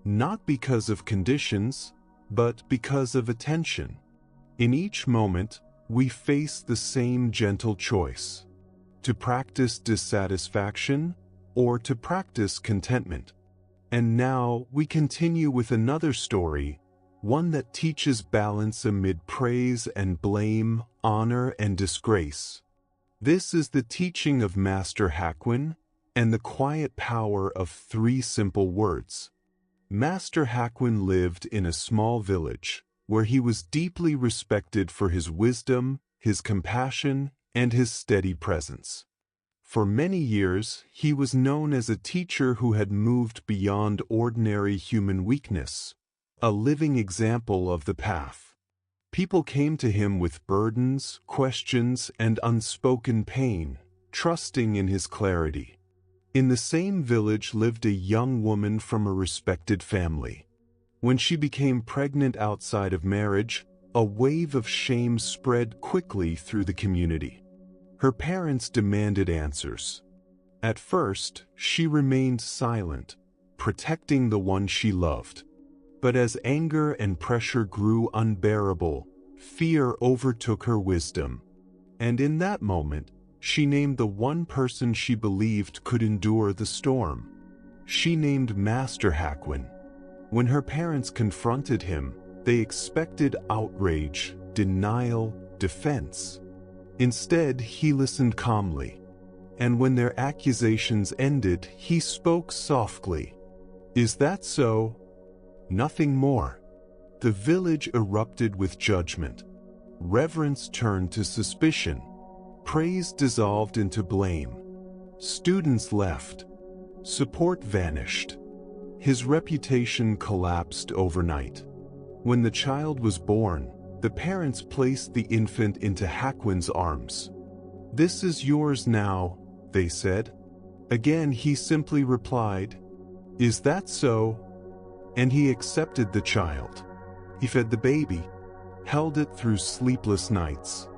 Not because of conditions, but because of attention. In each moment, we face the same gentle choice: to practice dissatisfaction or to practice contentment. And now we continue with another story, one that teaches balance amid praise and blame, honor and disgrace. This is the teaching of Master Hakuin and the quiet power of 3 simple words. Master Hakuin lived in a small village where he was deeply respected for his wisdom, his compassion, and his steady presence. For many years, he was known as a teacher who had moved beyond ordinary human weakness, a living example of the path. People came to him with burdens, questions, and unspoken pain, trusting in his clarity. In the same village lived a young woman from a respected family. When she became pregnant outside of marriage, a wave of shame spread quickly through the community. Her parents demanded answers. At first, she remained silent, protecting the one she loved. But as anger and pressure grew unbearable, fear overtook her wisdom. And in that moment, she named the one person she believed could endure the storm. She named Master Hakwin. When her parents confronted him, they expected outrage, denial, defense. Instead, he listened calmly. And when their accusations ended, he spoke softly. "Is that so?" Nothing more. The village erupted with judgment. Reverence turned to suspicion. Praise dissolved into blame. Students left. Support vanished. His reputation collapsed overnight. When the child was born, the parents placed the infant into Hakwin's arms. "This is yours now," they said. Again, he simply replied, "Is that so?" And he accepted the child. He fed the baby, held it through sleepless nights,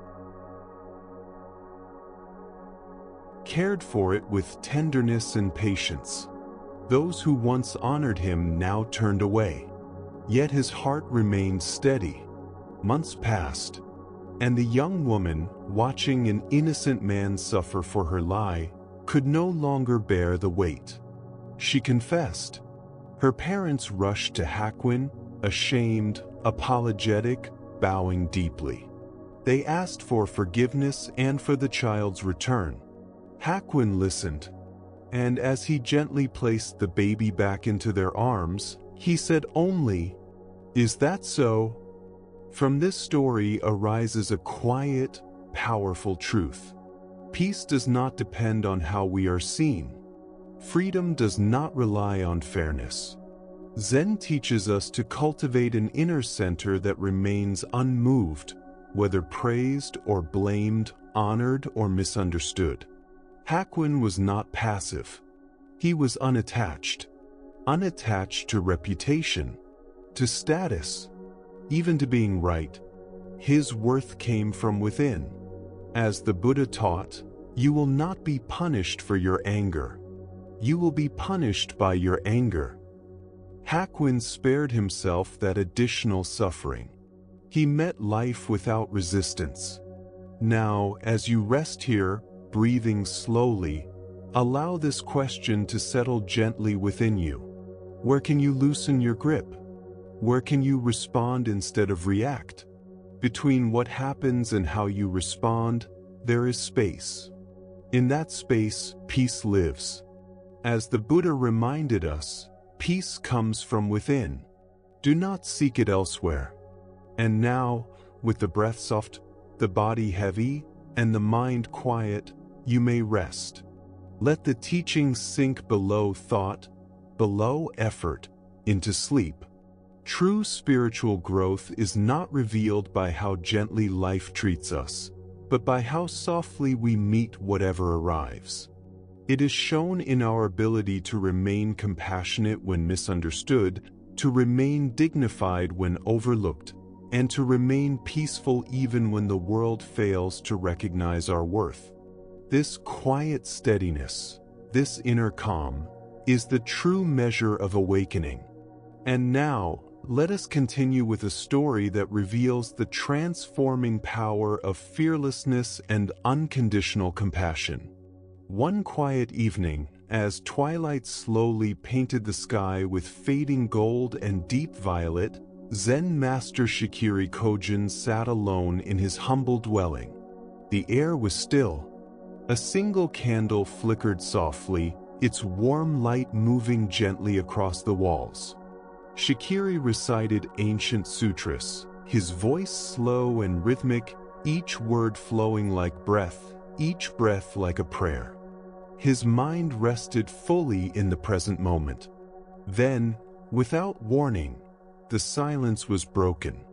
cared for it with tenderness and patience. Those who once honored him now turned away. Yet his heart remained steady. Months passed, and the young woman, watching an innocent man suffer for her lie, could no longer bear the weight. She confessed. Her parents rushed to Hakwin, ashamed, apologetic, bowing deeply. They asked for forgiveness and for the child's return. Hakwin listened, and as he gently placed the baby back into their arms, he said only, "Is that so?" From this story arises a quiet, powerful truth. Peace does not depend on how we are seen. Freedom does not rely on fairness. Zen teaches us to cultivate an inner center that remains unmoved, whether praised or blamed, honored or misunderstood. Hakwin was not passive. He was unattached. Unattached to reputation, to status, even to being right. His worth came from within. As the Buddha taught, you will not be punished for your anger. You will be punished by your anger. Hakwin spared himself that additional suffering. He met life without resistance. Now, as you rest here, breathing slowly, allow this question to settle gently within you. Where can you loosen your grip? Where can you respond instead of react? Between what happens and how you respond, there is space. In that space, peace lives. As the Buddha reminded us, peace comes from within. Do not seek it elsewhere. And now, with the breath soft, the body heavy, and the mind quiet, you may rest. Let the teachings sink below thought, below effort, into sleep. True spiritual growth is not revealed by how gently life treats us, but by how softly we meet whatever arrives. It is shown in our ability to remain compassionate when misunderstood, to remain dignified when overlooked, and to remain peaceful even when the world fails to recognize our worth. This quiet steadiness, this inner calm, is the true measure of awakening. And now, let us continue with a story that reveals the transforming power of fearlessness and unconditional compassion. One quiet evening, as twilight slowly painted the sky with fading gold and deep violet, Zen Master Shikiri Kojin sat alone in his humble dwelling. The air was still. A single candle flickered softly, its warm light moving gently across the walls. Shikiri recited ancient sutras, his voice slow and rhythmic, each word flowing like breath, each breath like a prayer. His mind rested fully in the present moment. Then, without warning, the silence was broken.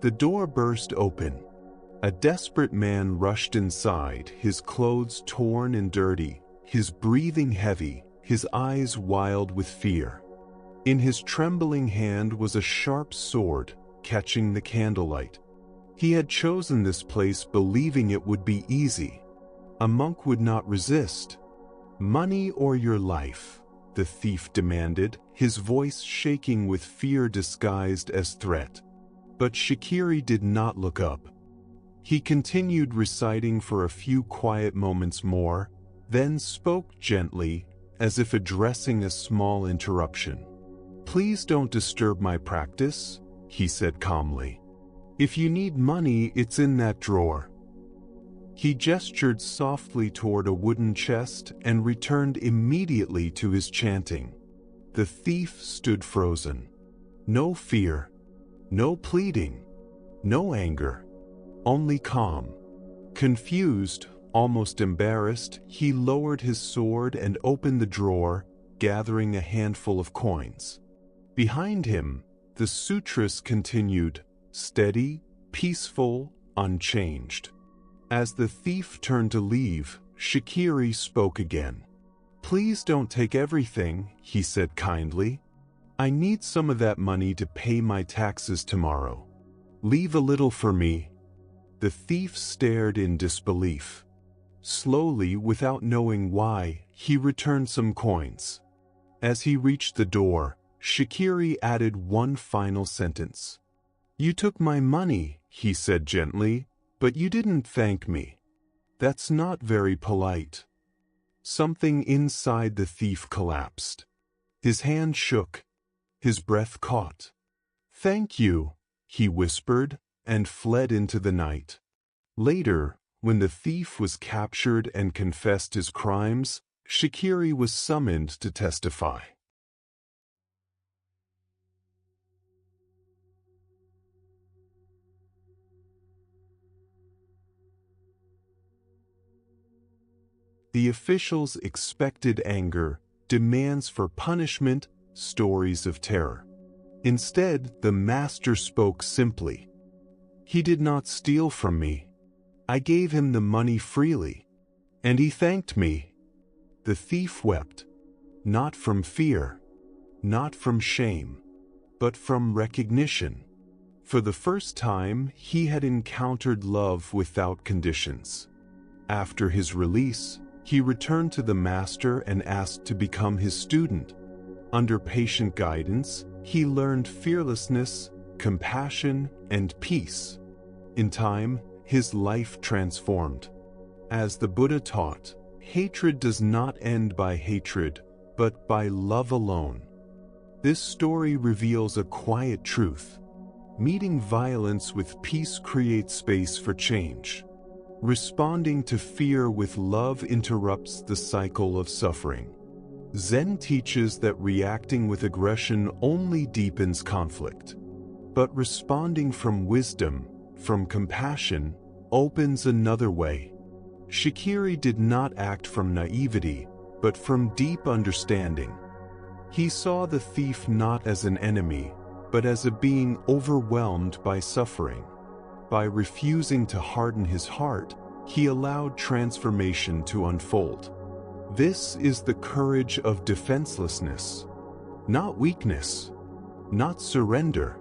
The door burst open. A desperate man rushed inside, his clothes torn and dirty, his breathing heavy, his eyes wild with fear. In his trembling hand was a sharp sword, catching the candlelight. He had chosen this place believing it would be easy. A monk would not resist. "Money or your life?" the thief demanded, his voice shaking with fear disguised as threat. But Shikiri did not look up. He continued reciting for a few quiet moments more, then spoke gently, as if addressing a small interruption. "Please don't disturb my practice," he said calmly. "If you need money, it's in that drawer." He gestured softly toward a wooden chest and returned immediately to his chanting. The thief stood frozen. No fear, no pleading, no anger, only calm. Confused, almost embarrassed, he lowered his sword and opened the drawer, gathering a handful of coins. Behind him, the sutras continued, steady, peaceful, unchanged. As the thief turned to leave, Shikiri spoke again. "Please don't take everything," he said kindly. "I need some of that money to pay my taxes tomorrow. Leave a little for me." The thief stared in disbelief. Slowly, without knowing why, he returned some coins. As he reached the door, Shikiri added one final sentence. "You took my money," he said gently, "but you didn't thank me. That's not very polite." Something inside the thief collapsed. His hand shook. His breath caught. "Thank you," he whispered, and fled into the night. Later, when the thief was captured and confessed his crimes, Shikiri was summoned to testify. The officials expected anger, demands for punishment, stories of terror. Instead, the master spoke simply. "He did not steal from me. I gave him the money freely, and he thanked me." The thief wept, not from fear, not from shame, but from recognition. For the first time, he had encountered love without conditions. After his release, he returned to the master and asked to become his student. Under patient guidance, he learned fearlessness, compassion, and peace. In time, his life transformed. As the Buddha taught, hatred does not end by hatred, but by love alone. This story reveals a quiet truth. Meeting violence with peace creates space for change. Responding to fear with love interrupts the cycle of suffering. Zen teaches that reacting with aggression only deepens conflict. But responding from wisdom, from compassion, opens another way. Shikiri did not act from naivety, but from deep understanding. He saw the thief not as an enemy, but as a being overwhelmed by suffering. By refusing to harden his heart, he allowed transformation to unfold. This is the courage of defenselessness, not weakness, not surrender,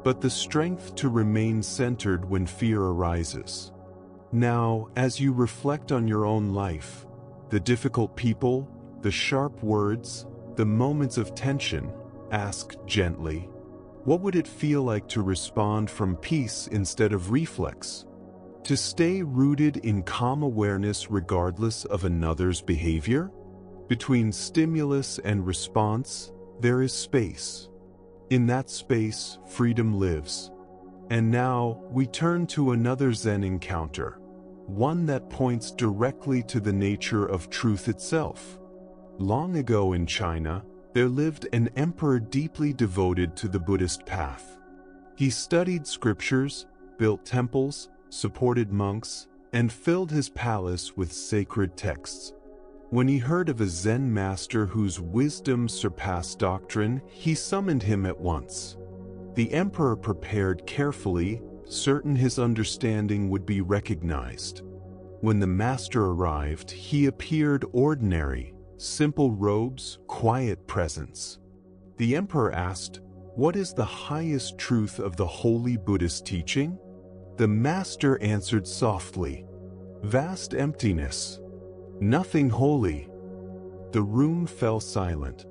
but the strength to remain centered when fear arises. Now, as you reflect on your own life, the difficult people, the sharp words, the moments of tension, ask gently, what would it feel like to respond from peace instead of reflex? To stay rooted in calm awareness regardless of another's behavior? Between stimulus and response, there is space. In that space, freedom lives. And now, we turn to another Zen encounter, one that points directly to the nature of truth itself. Long ago in China, there lived an emperor deeply devoted to the Buddhist path. He studied scriptures, built temples, supported monks, and filled his palace with sacred texts. When he heard of a Zen master whose wisdom surpassed doctrine, he summoned him at once. The emperor prepared carefully, certain his understanding would be recognized. When the master arrived, he appeared ordinary, simple robes, quiet presence. The emperor asked, "What is the highest truth of the holy Buddhist teaching?" The master answered softly, "Vast emptiness. Nothing holy." The room fell silent.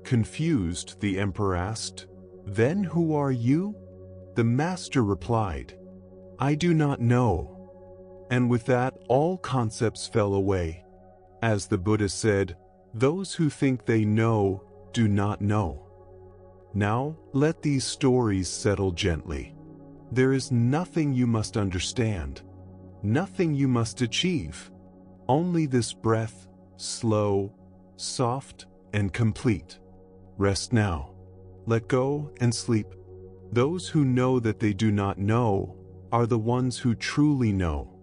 Confused, the emperor asked, "Then who are you?" The master replied, "I do not know." And with that, all concepts fell away. As the Buddha said, "Those who think they know do not know." Now, let these stories settle gently. There is nothing you must understand, nothing you must achieve. Only this breath, slow, soft, and complete. Rest now. Let go and sleep. Those who know that they do not know are the ones who truly know.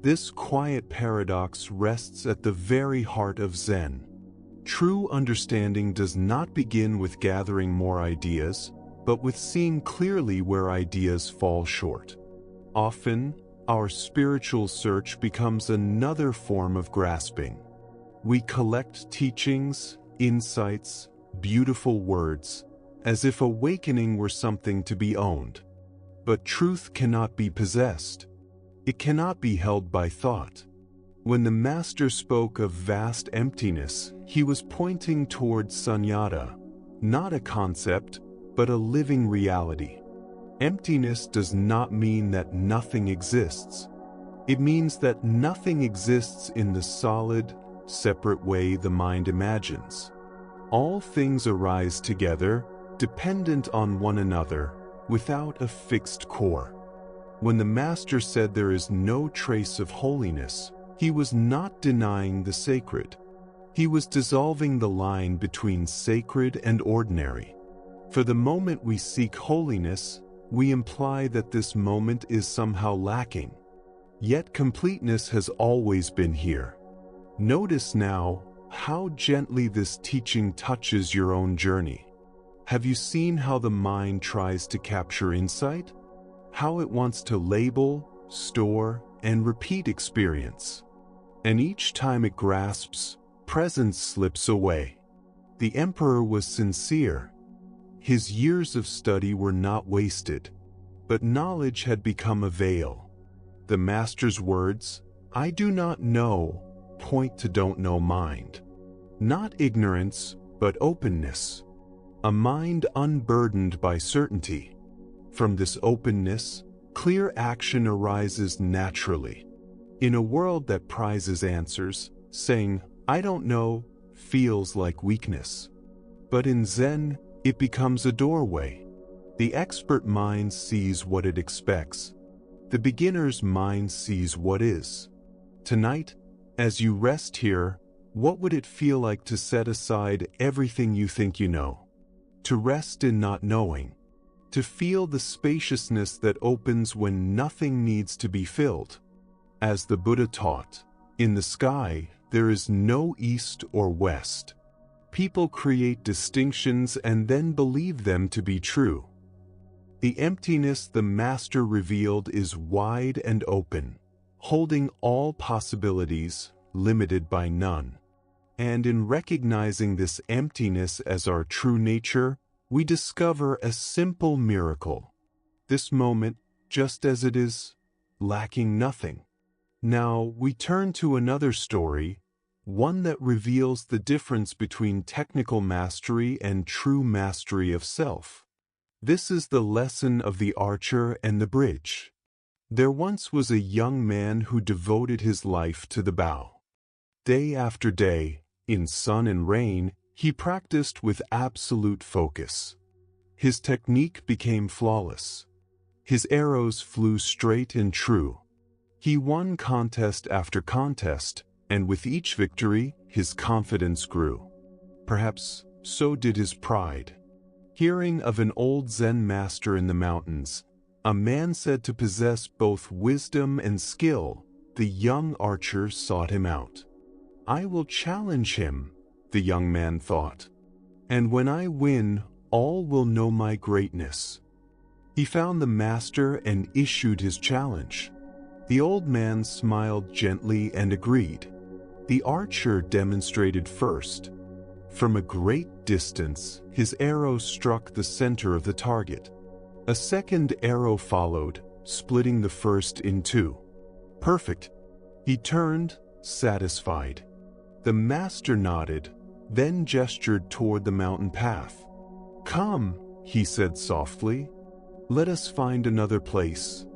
This quiet paradox rests at the very heart of Zen. True understanding does not begin with gathering more ideas, but with seeing clearly where ideas fall short. Often, our spiritual search becomes another form of grasping. We collect teachings, insights, beautiful words, as if awakening were something to be owned. But truth cannot be possessed. It cannot be held by thought. When the master spoke of vast emptiness, he was pointing towards sunyata, not a concept, but a living reality. Emptiness does not mean that nothing exists. It means that nothing exists in the solid, separate way the mind imagines. All things arise together, dependent on one another, without a fixed core. When the master said there is no trace of holiness, he was not denying the sacred. He was dissolving the line between sacred and ordinary. For the moment we seek holiness, we imply that this moment is somehow lacking. Yet completeness has always been here. Notice now how gently this teaching touches your own journey. Have you seen how the mind tries to capture insight? How it wants to label, store, and repeat experience. And each time it grasps, presence slips away. The emperor was sincere. His years of study were not wasted, but knowledge had become a veil. The master's words, "I do not know," point to don't know mind. Not ignorance, but openness. A mind unburdened by certainty. From this openness, clear action arises naturally. In a world that prizes answers, saying, "I don't know," feels like weakness. But in Zen, it becomes a doorway. The expert mind sees what it expects. The beginner's mind sees what is. Tonight, as you rest here, what would it feel like to set aside everything you think you know? To rest in not knowing. To feel the spaciousness that opens when nothing needs to be filled. As the Buddha taught, in the sky, there is no east or west. People create distinctions and then believe them to be true. The emptiness the master revealed is wide and open, holding all possibilities, limited by none. And in recognizing this emptiness as our true nature, we discover a simple miracle. This moment, just as it is, lacking nothing. Now we turn to another story, one that reveals the difference between technical mastery and true mastery of self. This is the lesson of the archer and the bridge. There once was a young man who devoted his life to the bow. Day after day, in sun and rain, he practiced with absolute focus. His technique became flawless. His arrows flew straight and true. He won contest after contest, and with each victory, his confidence grew. Perhaps so did his pride. Hearing of an old Zen master in the mountains, a man said to possess both wisdom and skill, the young archer sought him out. I will challenge him, the young man thought. And when I win, all will know my greatness. He found the master and issued his challenge. The old man smiled gently and agreed. The archer demonstrated first. From a great distance, his arrow struck the center of the target. A second arrow followed, splitting the first in two. Perfect. He turned, satisfied. The master nodded, then gestured toward the mountain path. Come, he said softly. Let us find another place.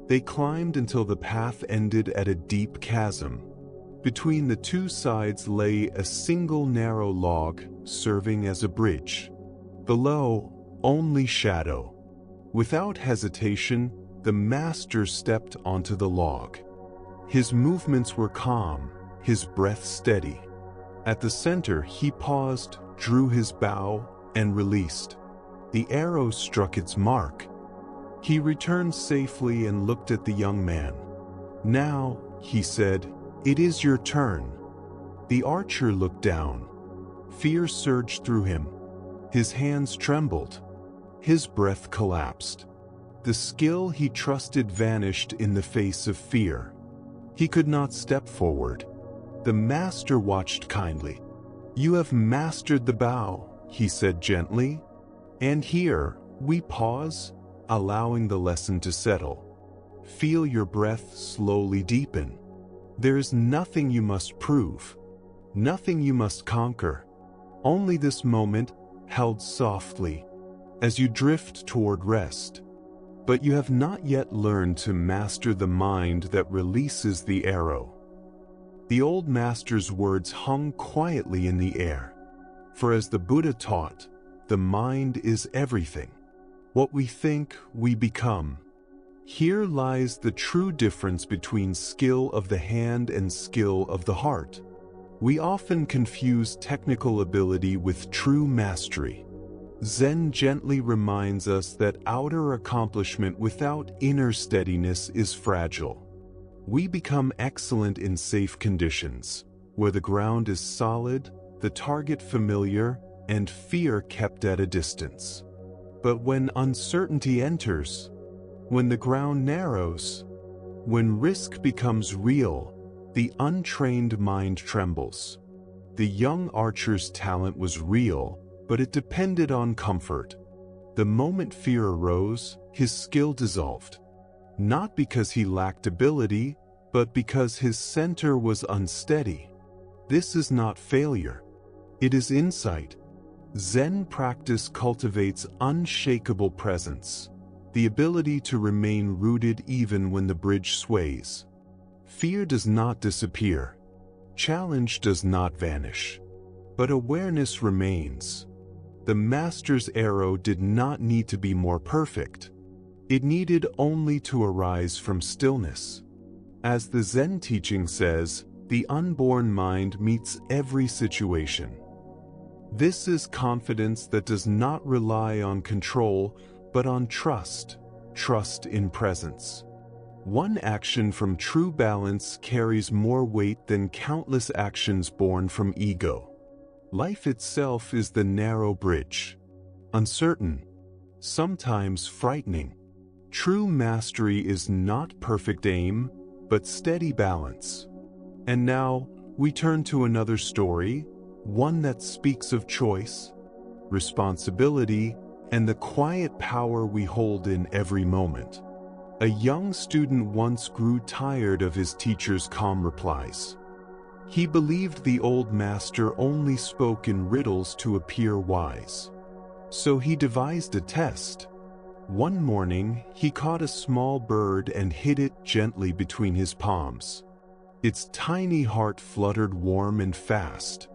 They climbed until the path ended at a deep chasm. Between the two sides lay a single narrow log, serving as a bridge. Below, only shadow. Without hesitation, the master stepped onto the log. His movements were calm, his breath steady. At the center, he paused, drew his bow, and released. The arrow struck its mark. He returned safely and looked at the young man. Now, he said, it is your turn. The archer looked down. Fear surged through him. His hands trembled. His breath collapsed. The skill he trusted vanished in the face of fear. He could not step forward. The master watched kindly. You have mastered the bow, he said gently. And here, we pause, allowing the lesson to settle. Feel your breath slowly deepen. There is nothing you must prove, nothing you must conquer. Only this moment, held softly, as you drift toward rest. But you have not yet learned to master the mind that releases the arrow. The old master's words hung quietly in the air. For as the Buddha taught, the mind is everything. What we think, we become. Here lies the true difference between skill of the hand and skill of the heart. We often confuse technical ability with true mastery. Zen gently reminds us that outer accomplishment without inner steadiness is fragile. We become excellent in safe conditions, where the ground is solid, the target familiar, and fear kept at a distance. But when uncertainty enters, when the ground narrows, when risk becomes real, the untrained mind trembles. The young archer's talent was real, but it depended on comfort. The moment fear arose, his skill dissolved. Not because he lacked ability, but because his center was unsteady. This is not failure. It is insight. Zen practice cultivates unshakable presence, the ability to remain rooted even when the bridge sways. Fear does not disappear. Challenge does not vanish. But awareness remains. The master's arrow did not need to be more perfect. It needed only to arise from stillness. As the Zen teaching says, the unborn mind meets every situation. This is confidence that does not rely on control, but on trust in presence. One action from true balance carries more weight than countless actions born from ego. Life itself is the narrow bridge. Uncertain, sometimes frightening. True mastery is not perfect aim, but steady balance. And now, we turn to another story, one that speaks of choice, responsibility, and the quiet power we hold in every moment. A young student once grew tired of his teacher's calm replies. He believed the old master only spoke in riddles to appear wise. So he devised a test. One morning, he caught a small bird and hid it gently between his palms. Its tiny heart fluttered warm and fast.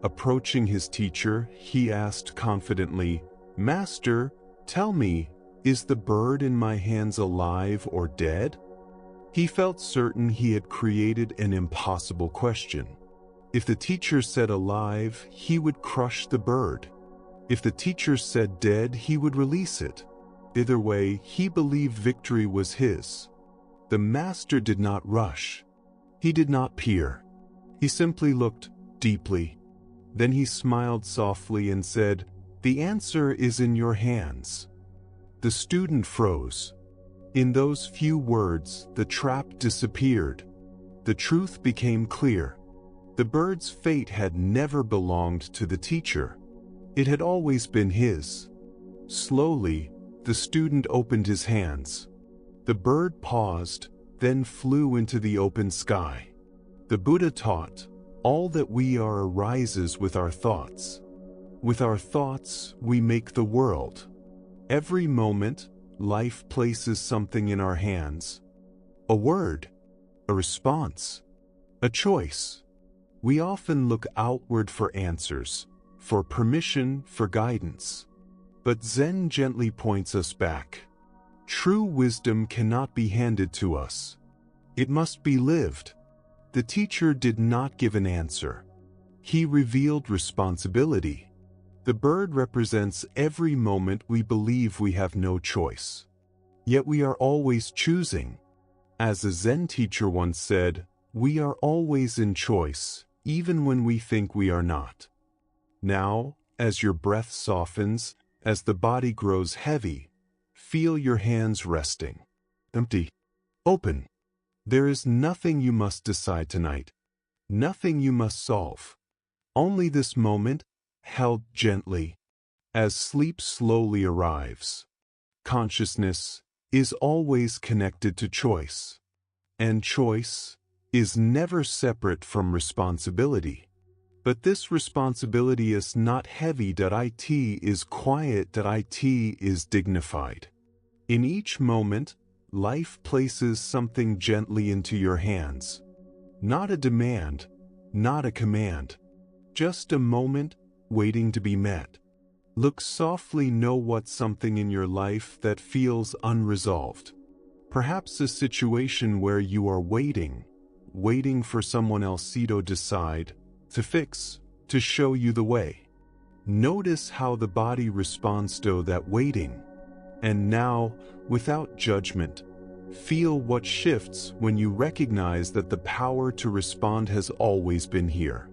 Approaching his teacher, he asked confidently, "Master, tell me, is the bird in my hands alive or dead?" He felt certain he had created an impossible question. If the teacher said alive, he would crush the bird. If the teacher said dead, he would release it. Either way, he believed victory was his. The master did not rush. He did not peer. He simply looked deeply. Then he smiled softly and said, "The answer is in your hands." The student froze. In those few words, the trap disappeared. The truth became clear. The bird's fate had never belonged to the teacher. It had always been his. Slowly, the student opened his hands. The bird paused, then flew into the open sky. The Buddha taught, all that we are arises with our thoughts. With our thoughts, we make the world. Every moment, life places something in our hands. A word, a response, a choice. We often look outward for answers, for permission, for guidance. But Zen gently points us back. True wisdom cannot be handed to us. It must be lived. The teacher did not give an answer. He revealed responsibility. The bird represents every moment we believe we have no choice. Yet we are always choosing. As a Zen teacher once said, we are always in choice, even when we think we are not. Now, as your breath softens, as the body grows heavy, feel your hands resting. Empty. Open. There is nothing you must decide tonight. Nothing you must solve. Only this moment, held gently, as sleep slowly arrives. Consciousness is always connected to choice, and choice is never separate from responsibility. But this responsibility is not heavy. It is quiet. It is dignified. In each moment, life places something gently into your hands. Not a demand, not a command. Just a moment waiting to be met. Look softly. Know what's something in your life that feels unresolved. Perhaps a situation where you are waiting for someone else to decide, to fix, to show you the way. Notice how the body responds to that waiting. And now, without judgment, feel what shifts when you recognize that the power to respond has always been here.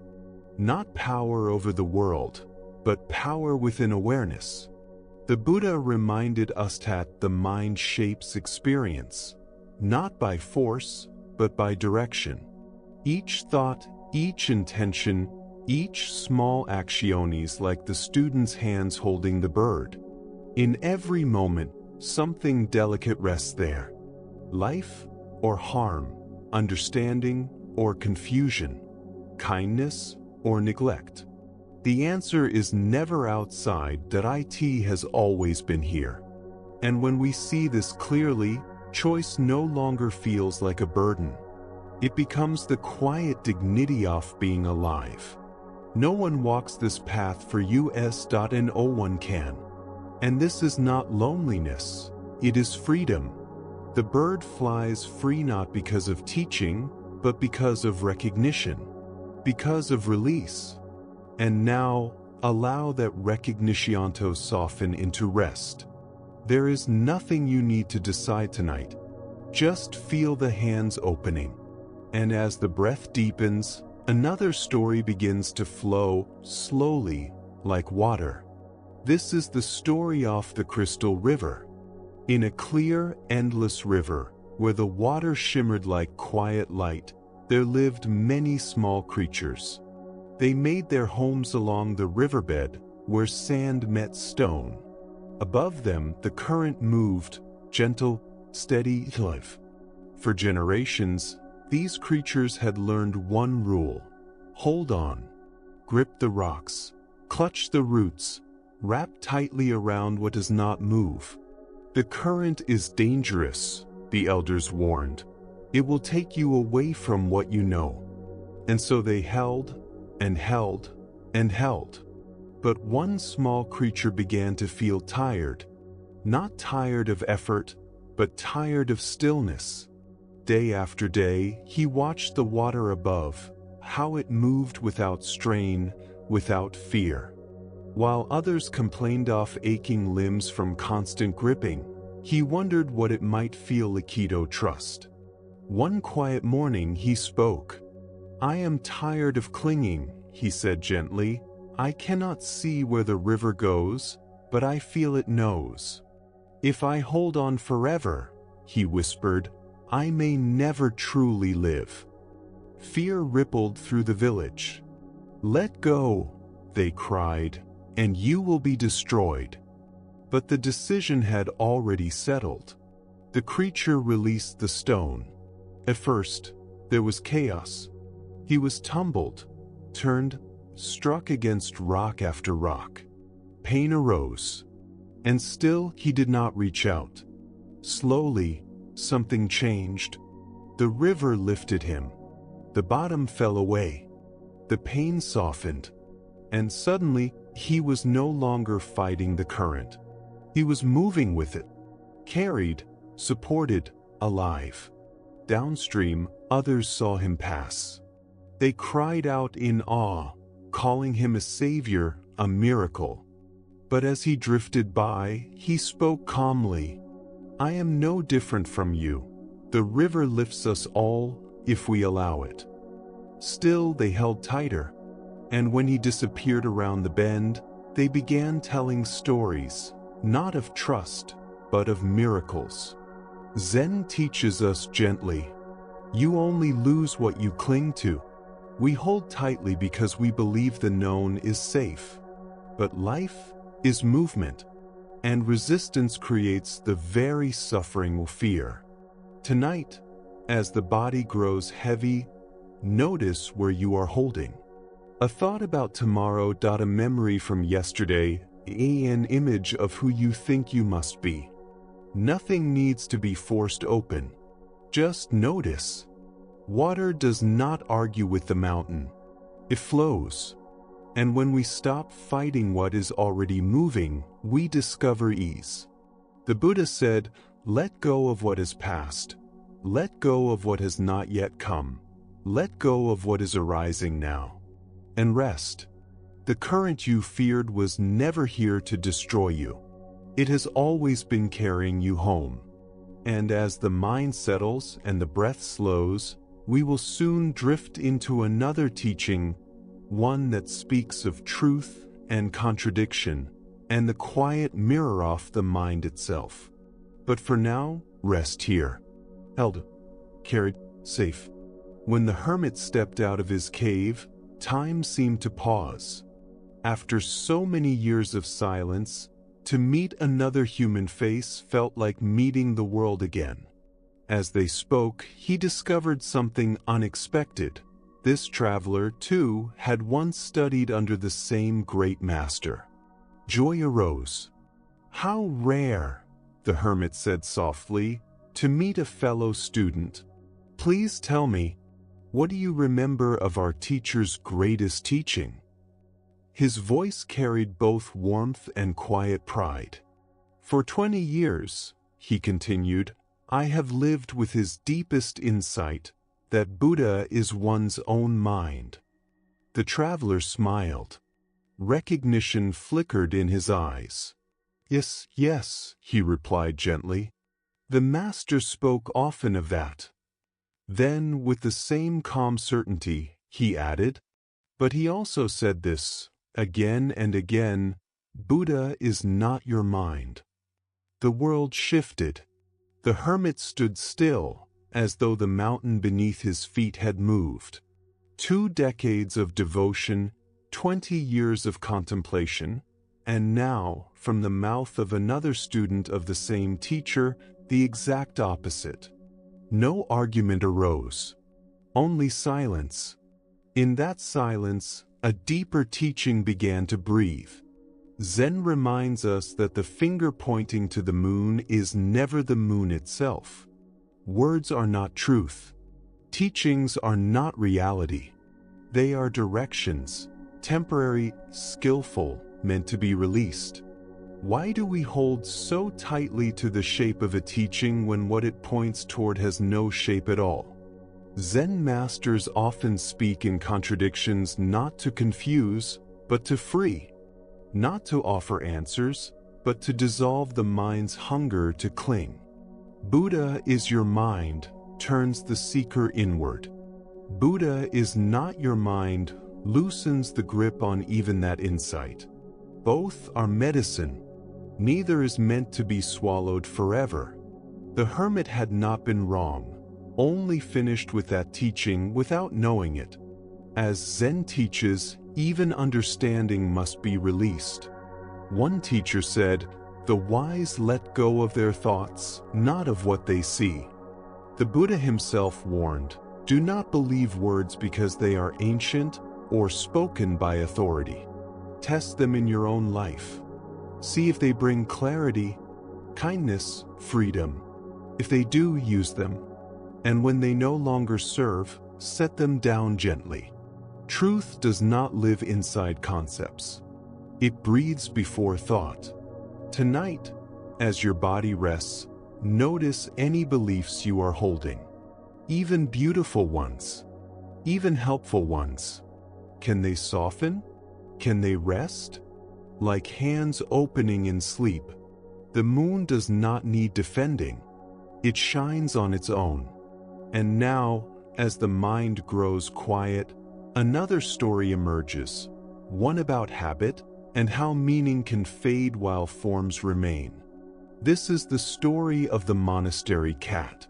Not power over the world, but power within awareness. The Buddha reminded us that the mind shapes experience, not by force, but by direction. Each thought, each intention, each small action is like the student's hands holding the bird. In every moment, something delicate rests there. Life or harm, understanding or confusion, kindness or neglect. The answer is never outside. It has always been here. And when we see this clearly, choice no longer feels like a burden. It becomes the quiet dignity of being alive. No one walks this path for you, and no one can. And this is not loneliness, it is freedom. The bird flies free not because of teaching, but because of recognition, because of release. And now, allow that recognition to soften into rest. There is nothing you need to decide tonight. Just feel the hands opening. And as the breath deepens, another story begins to flow slowly, like water. This is the story of the crystal river. In a clear, endless river, where the water shimmered like quiet light, there lived many small creatures. They made their homes along the riverbed, where sand met stone. Above them, the current moved, gentle, steady life. For generations, these creatures had learned one rule: hold on, grip the rocks, clutch the roots, wrap tightly around what does not move. The current is dangerous, the elders warned. It will take you away from what you know. And so they held, and held, and held. But one small creature began to feel tired. Not tired of effort, but tired of stillness. Day after day, he watched the water above, how it moved without strain, without fear. While others complained of aching limbs from constant gripping, he wondered what it might feel like to trust. One quiet morning he spoke. I am tired of clinging, he said gently. I cannot see where the river goes, but I feel it knows. If I hold on forever, he whispered, I may never truly live. Fear rippled through the village. Let go, they cried, and you will be destroyed. But the decision had already settled. The creature released the stone. At first, there was chaos. He was tumbled, turned, struck against rock after rock. Pain arose. And still he did not reach out. Slowly, something changed. The river lifted him. The bottom fell away. The pain softened. And suddenly, he was no longer fighting the current. He was moving with it. Carried, supported, alive. Downstream, others saw him pass. They cried out in awe, calling him a savior, a miracle. But as he drifted by, he spoke calmly. I am no different from you. The river lifts us all, if we allow it. Still they held tighter. And when he disappeared around the bend, they began telling stories, not of trust, but of miracles. Zen teaches us gently. You only lose what you cling to. We hold tightly because we believe the known is safe. But life is movement, and resistance creates the very suffering we fear. Tonight, as the body grows heavy, notice where you are holding. A thought about tomorrow, a memory from yesterday, an image of who you think you must be. Nothing needs to be forced open. Just notice. Water does not argue with the mountain. It flows. And when we stop fighting what is already moving, we discover ease. The Buddha said, let go of what is past. Let go of what has not yet come. Let go of what is arising now. And rest. The current you feared was never here to destroy you. It has always been carrying you home. And as the mind settles and the breath slows, we will soon drift into another teaching, one that speaks of truth and contradiction, and the quiet mirror off the mind itself. But for now, rest here. Held, carried, safe. When the hermit stepped out of his cave, time seemed to pause. After so many years of silence, to meet another human face felt like meeting the world again. As they spoke, he discovered something unexpected. This traveler, too, had once studied under the same great master. Joy arose. How rare, the hermit said softly, to meet a fellow student. Please tell me, what do you remember of our teacher's greatest teaching? His voice carried both warmth and quiet pride. For 20 years, he continued, I have lived with his deepest insight, that Buddha is one's own mind. The traveler smiled. Recognition flickered in his eyes. Yes, yes, he replied gently. The master spoke often of that. Then, with the same calm certainty, he added, but he also said this, again and again, Buddha is not your mind. The world shifted. The hermit stood still, as though the mountain beneath his feet had moved. 2 decades of devotion, 20 years of contemplation, and now, from the mouth of another student of the same teacher, the exact opposite. No argument arose. Only silence. In that silence, a deeper teaching began to breathe. Zen reminds us that the finger pointing to the moon is never the moon itself. Words are not truth. Teachings are not reality. They are directions, temporary, skillful, meant to be released. Why do we hold so tightly to the shape of a teaching when what it points toward has no shape at all? Zen masters often speak in contradictions not to confuse, but to free. Not to offer answers, but to dissolve the mind's hunger to cling. Buddha is your mind, turns the seeker inward. Buddha is not your mind, loosens the grip on even that insight. Both are medicine. Neither is meant to be swallowed forever. The hermit had not been wrong, only finished with that teaching without knowing it. As Zen teaches, even understanding must be released. One teacher said, "The wise let go of their thoughts, not of what they see." The Buddha himself warned, "Do not believe words because they are ancient or spoken by authority. Test them in your own life. See if they bring clarity, kindness, freedom. If they do, use them. And when they no longer serve, set them down gently." Truth does not live inside concepts. It breathes before thought. Tonight, as your body rests, notice any beliefs you are holding. Even beautiful ones. Even helpful ones. Can they soften? Can they rest? Like hands opening in sleep. The moon does not need defending. It shines on its own. And now, as the mind grows quiet, another story emerges. One about habit and how meaning can fade while forms remain. This is the story of the monastery cat.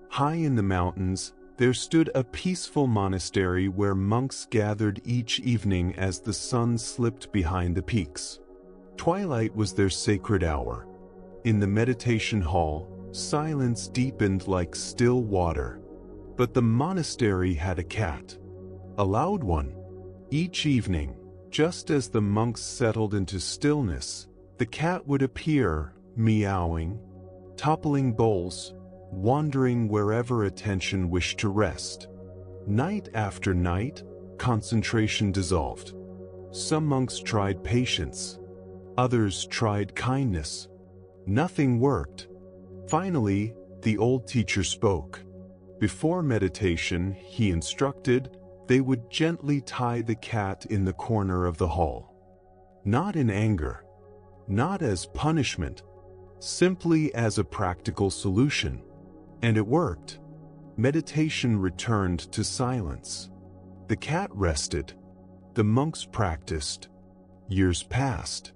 High in the mountains, there stood a peaceful monastery where monks gathered each evening as the sun slipped behind the peaks. Twilight was their sacred hour. In the meditation hall, silence deepened like still water. But the monastery had a cat. A loud one. Each evening, just as the monks settled into stillness, the cat would appear, meowing, toppling bowls, wandering wherever attention wished to rest. Night after night, concentration dissolved. Some monks tried patience. Others tried kindness. Nothing worked. Finally, the old teacher spoke. Before meditation, he instructed, they would gently tie the cat in the corner of the hall. Not in anger, not as punishment, simply as a practical solution. And it worked. Meditation returned to silence. The cat rested. The monks practiced. Years passed.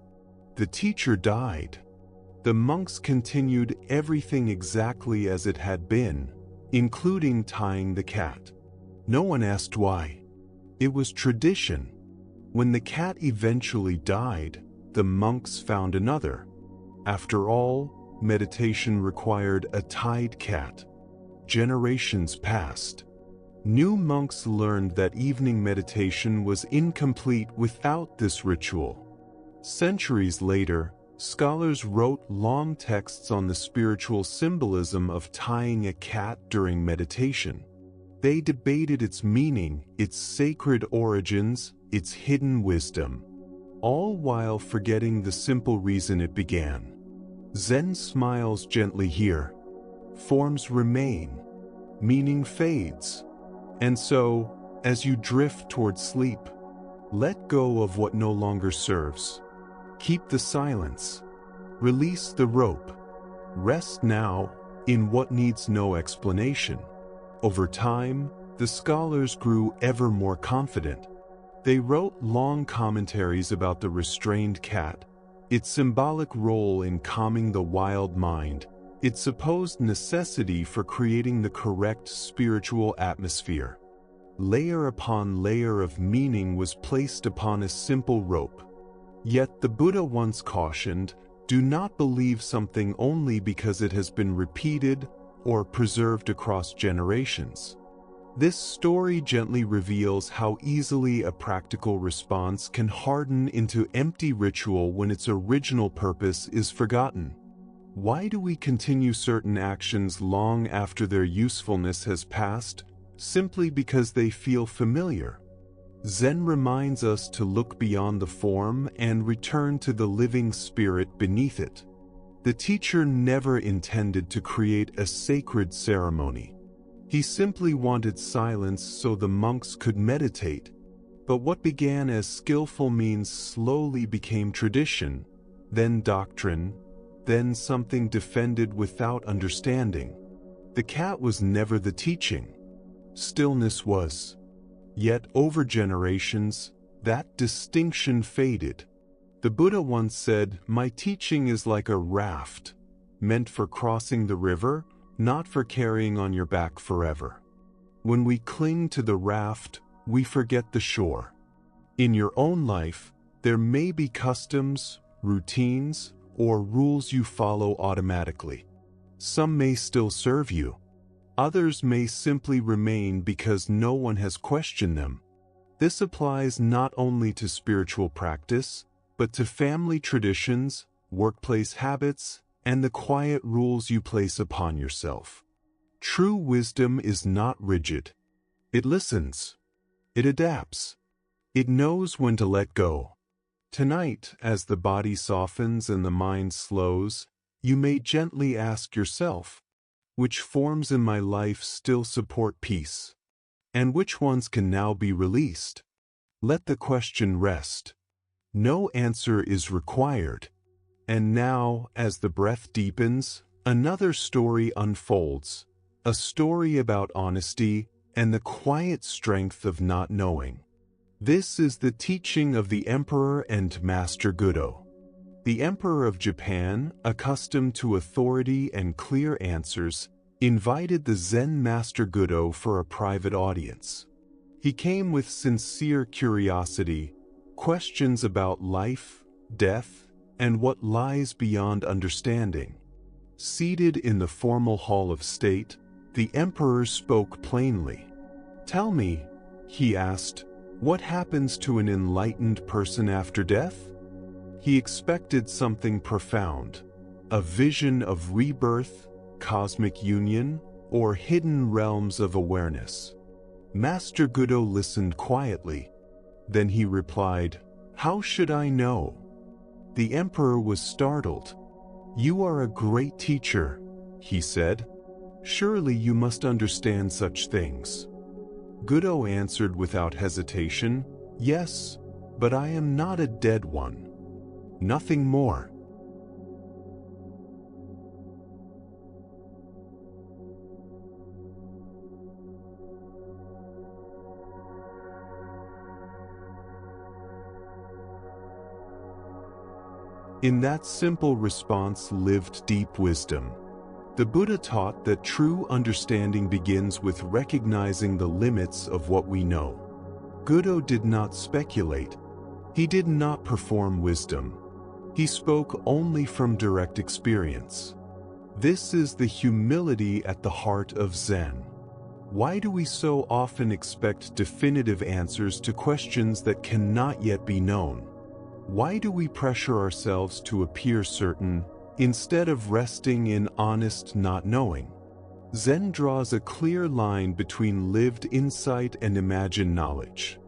The teacher died. The monks continued everything exactly as it had been, including tying the cat. No one asked why. It was tradition. When the cat eventually died, the monks found another. After all, meditation required a tied cat. Generations passed. New monks learned that evening meditation was incomplete without this ritual. Centuries later, scholars wrote long texts on the spiritual symbolism of tying a cat during meditation. They debated its meaning, its sacred origins, its hidden wisdom, all while forgetting the simple reason it began. Zen smiles gently here. Forms remain. Meaning fades. And so, as you drift toward sleep, let go of what no longer serves. Keep the silence. Release the rope. Rest now in what needs no explanation. Over time, the scholars grew ever more confident. They wrote long commentaries about the restrained cat, its symbolic role in calming the wild mind, its supposed necessity for creating the correct spiritual atmosphere. Layer upon layer of meaning was placed upon a simple rope. Yet the Buddha once cautioned, do not believe something only because it has been repeated or preserved across generations. This story gently reveals how easily a practical response can harden into empty ritual when its original purpose is forgotten. Why do we continue certain actions long after their usefulness has passed? Simply because they feel familiar. Zen reminds us to look beyond the form and return to the living spirit beneath it. The teacher never intended to create a sacred ceremony. He simply wanted silence so the monks could meditate. But what began as skillful means slowly became tradition, then doctrine, then something defended without understanding. The cat was never the teaching. stillness was. Yet over generations, that distinction faded. The Buddha once said, "My teaching is like a raft, meant for crossing the river, not for carrying on your back forever." When we cling to the raft, we forget the shore. In your own life, there may be customs, routines, or rules you follow automatically. Some may still serve you. Others may simply remain because no one has questioned them. This applies not only to spiritual practice, but to family traditions, workplace habits, and the quiet rules you place upon yourself. True wisdom is not rigid. It listens. It adapts. It knows when to let go. Tonight, as the body softens and the mind slows, you may gently ask yourself, which forms in my life still support peace? And which ones can now be released? Let the question rest. No answer is required. And now, as the breath deepens, another story unfolds. A story about honesty and the quiet strength of not knowing. This is the teaching of the Emperor and Master Buddha. The Emperor of Japan, accustomed to authority and clear answers, invited the Zen Master Buddha for a private audience. He came with sincere curiosity, questions about life, death, and what lies beyond understanding. Seated in the formal hall of state, the Emperor spoke plainly. "Tell me," he asked, "what happens to an enlightened person after death?" He expected something profound, a vision of rebirth, cosmic union, or hidden realms of awareness. Master Buddha listened quietly. Then he replied, "How should I know?" The Emperor was startled. "You are a great teacher," he said. "Surely you must understand such things." Buddha answered without hesitation, "Yes, but I am not a dead one. Nothing more." In that simple response lived deep wisdom. The Buddha taught that true understanding begins with recognizing the limits of what we know. Buddha did not speculate. He did not perform wisdom. He spoke only from direct experience. This is the humility at the heart of Zen. Why do we so often expect definitive answers to questions that cannot yet be known? Why do we pressure ourselves to appear certain, instead of resting in honest not knowing? Zen draws a clear line between lived insight and imagined knowledge.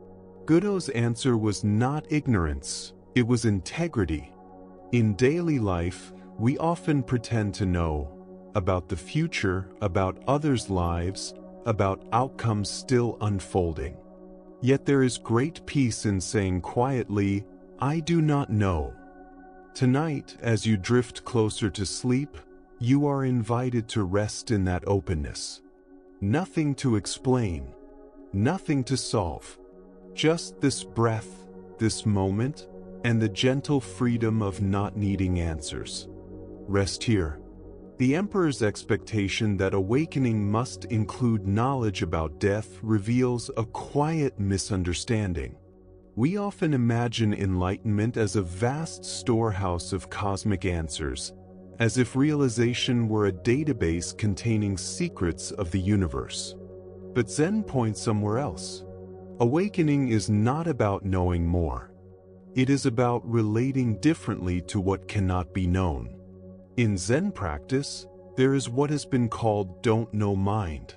Buddha's answer was not ignorance, it was integrity. In daily life, we often pretend to know about the future, about others' lives, about outcomes still unfolding. Yet there is great peace in saying quietly, "I do not know." Tonight, as you drift closer to sleep, you are invited to rest in that openness. Nothing to explain, nothing to solve. Just this breath, this moment, and the gentle freedom of not needing answers. Rest here. The Emperor's expectation that awakening must include knowledge about death reveals a quiet misunderstanding. We often imagine enlightenment as a vast storehouse of cosmic answers, as if realization were a database containing secrets of the universe. But Zen points somewhere else. Awakening is not about knowing more. It is about relating differently to what cannot be known. In Zen practice, there is what has been called don't know mind,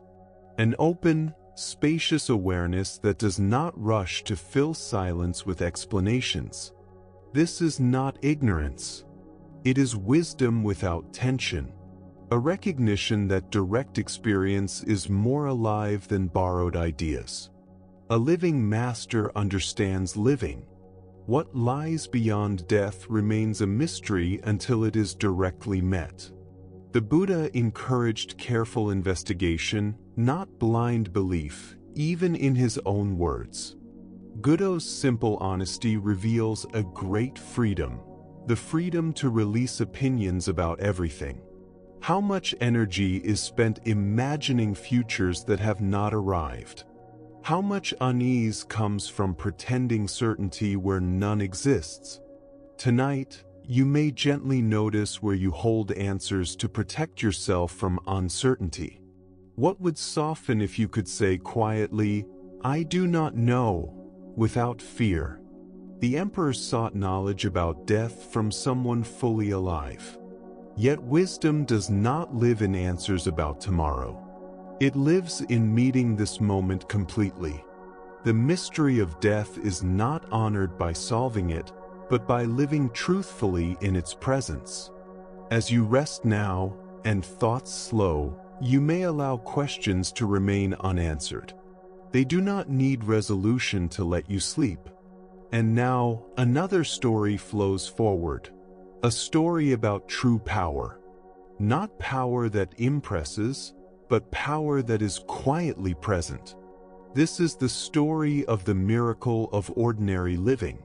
an open, spacious awareness that does not rush to fill silence with explanations. This is not ignorance. It is wisdom without tension, a recognition that direct experience is more alive than borrowed ideas. A living master understands living. What lies beyond death remains a mystery until it is directly met. The Buddha encouraged careful investigation, not blind belief, even in his own words. Buddha's simple honesty reveals a great freedom, the freedom to release opinions about everything. How much energy is spent imagining futures that have not arrived? How much unease comes from pretending certainty where none exists? Tonight, you may gently notice where you hold answers to protect yourself from uncertainty. What would soften if you could say quietly, "I do not know," without fear? The emperor sought knowledge about death from someone fully alive. Yet wisdom does not live in answers about tomorrow. It lives in meeting this moment completely. The mystery of death is not honored by solving it, but by living truthfully in its presence. As you rest now, and thoughts slow, you may allow questions to remain unanswered. They do not need resolution to let you sleep. And now, another story flows forward. A story about true power. Not power that impresses, but power that is quietly present. This is the story of the miracle of ordinary living.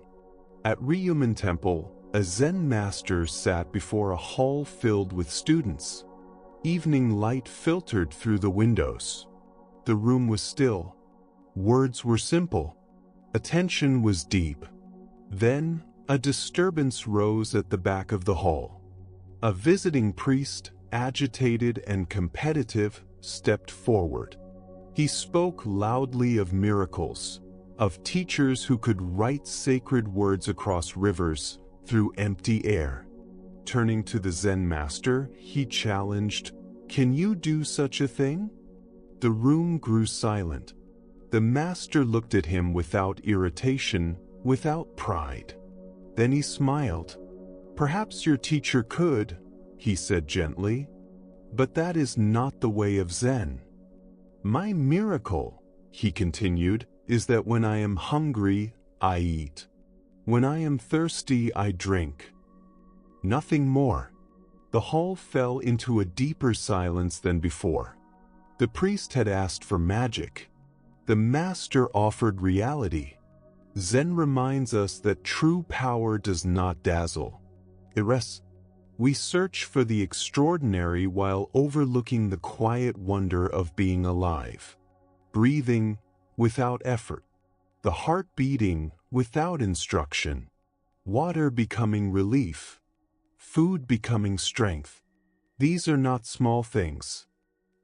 At Ryumen Temple, a Zen master sat before a hall filled with students. Evening light filtered through the windows. The room was still. Words were simple. Attention was deep. Then, a disturbance rose at the back of the hall. A visiting priest, agitated and competitive, stepped forward. He spoke loudly of miracles, of teachers who could write sacred words across rivers, through empty air. Turning to the Zen master, he challenged, "Can you do such a thing?" The room grew silent. The master looked at him without irritation, without pride. Then he smiled. "Perhaps your teacher could," he said gently, "but that is not the way of Zen. My miracle," he continued, "is that when I am hungry, I eat. When I am thirsty, I drink. Nothing more." The hall fell into a deeper silence than before. The priest had asked for magic. The master offered reality. Zen reminds us that true power does not dazzle. It rests. We search for the extraordinary while overlooking the quiet wonder of being alive. Breathing without effort. The heart beating without instruction. Water becoming relief. Food becoming strength. These are not small things.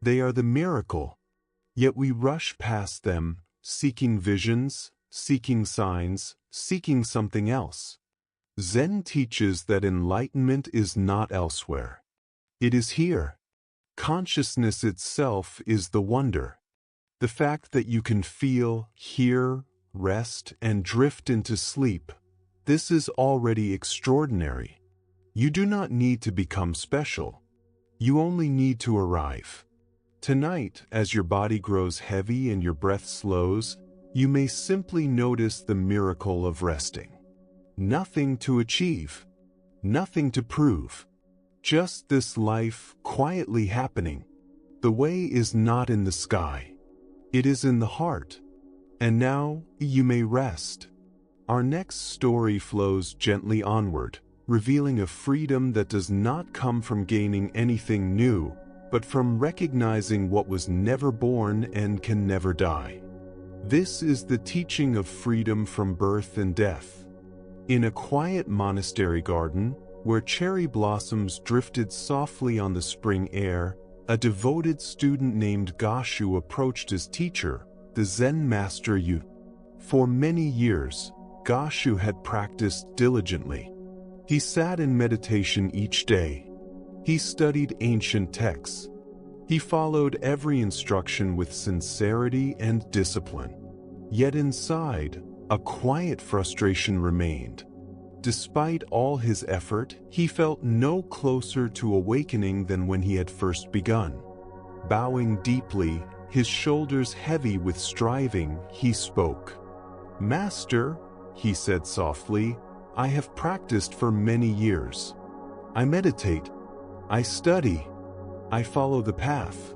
They are the miracle. Yet we rush past them, seeking visions, seeking signs, seeking something else. Zen teaches that enlightenment is not elsewhere. It is here. Consciousness itself is the wonder. The fact that you can feel, hear, rest, and drift into sleep, this is already extraordinary. You do not need to become special. You only need to arrive. Tonight, as your body grows heavy and your breath slows, you may simply notice the miracle of resting. Nothing to achieve, nothing to prove. Just this life quietly happening. The way is not in the sky. It is in the heart. And now, you may rest. Our next story flows gently onward, revealing a freedom that does not come from gaining anything new, but from recognizing what was never born and can never die. This is the teaching of freedom from birth and death. In a quiet monastery garden, where cherry blossoms drifted softly on the spring air, a devoted student named Gashu approached his teacher, the Zen master Yu. For many years, Gashu had practiced diligently. He sat in meditation each day. He studied ancient texts. He followed every instruction with sincerity and discipline. Yet inside, a quiet frustration remained. Despite all his effort, he felt no closer to awakening than when he had first begun. Bowing deeply, his shoulders heavy with striving, he spoke. "Master," he said softly, "I have practiced for many years. I meditate. I study. I follow the path.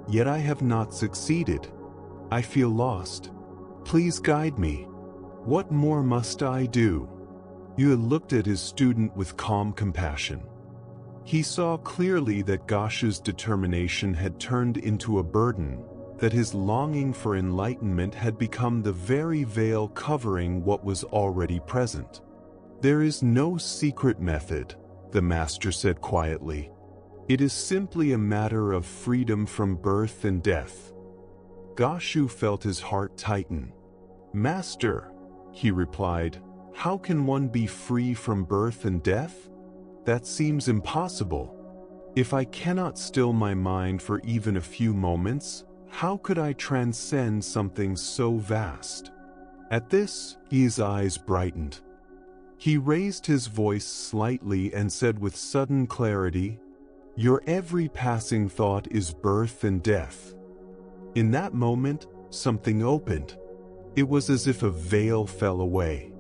Yet I have not succeeded. I feel lost. Please guide me. What more must I do? Yu looked at his student with calm compassion. He saw clearly that Gashu's determination had turned into a burden, that his longing for enlightenment had become the very veil covering what was already present. There is no secret method, the master said quietly. It is simply a matter of freedom from birth and death. Gashu felt his heart tighten. Master, he replied, how can one be free from birth and death? That seems impossible. If I cannot still my mind for even a few moments, how could I transcend something so vast? At this, his eyes brightened. He raised his voice slightly and said with sudden clarity, your every passing thought is birth and death. In that moment, something opened. It was as if a veil fell away.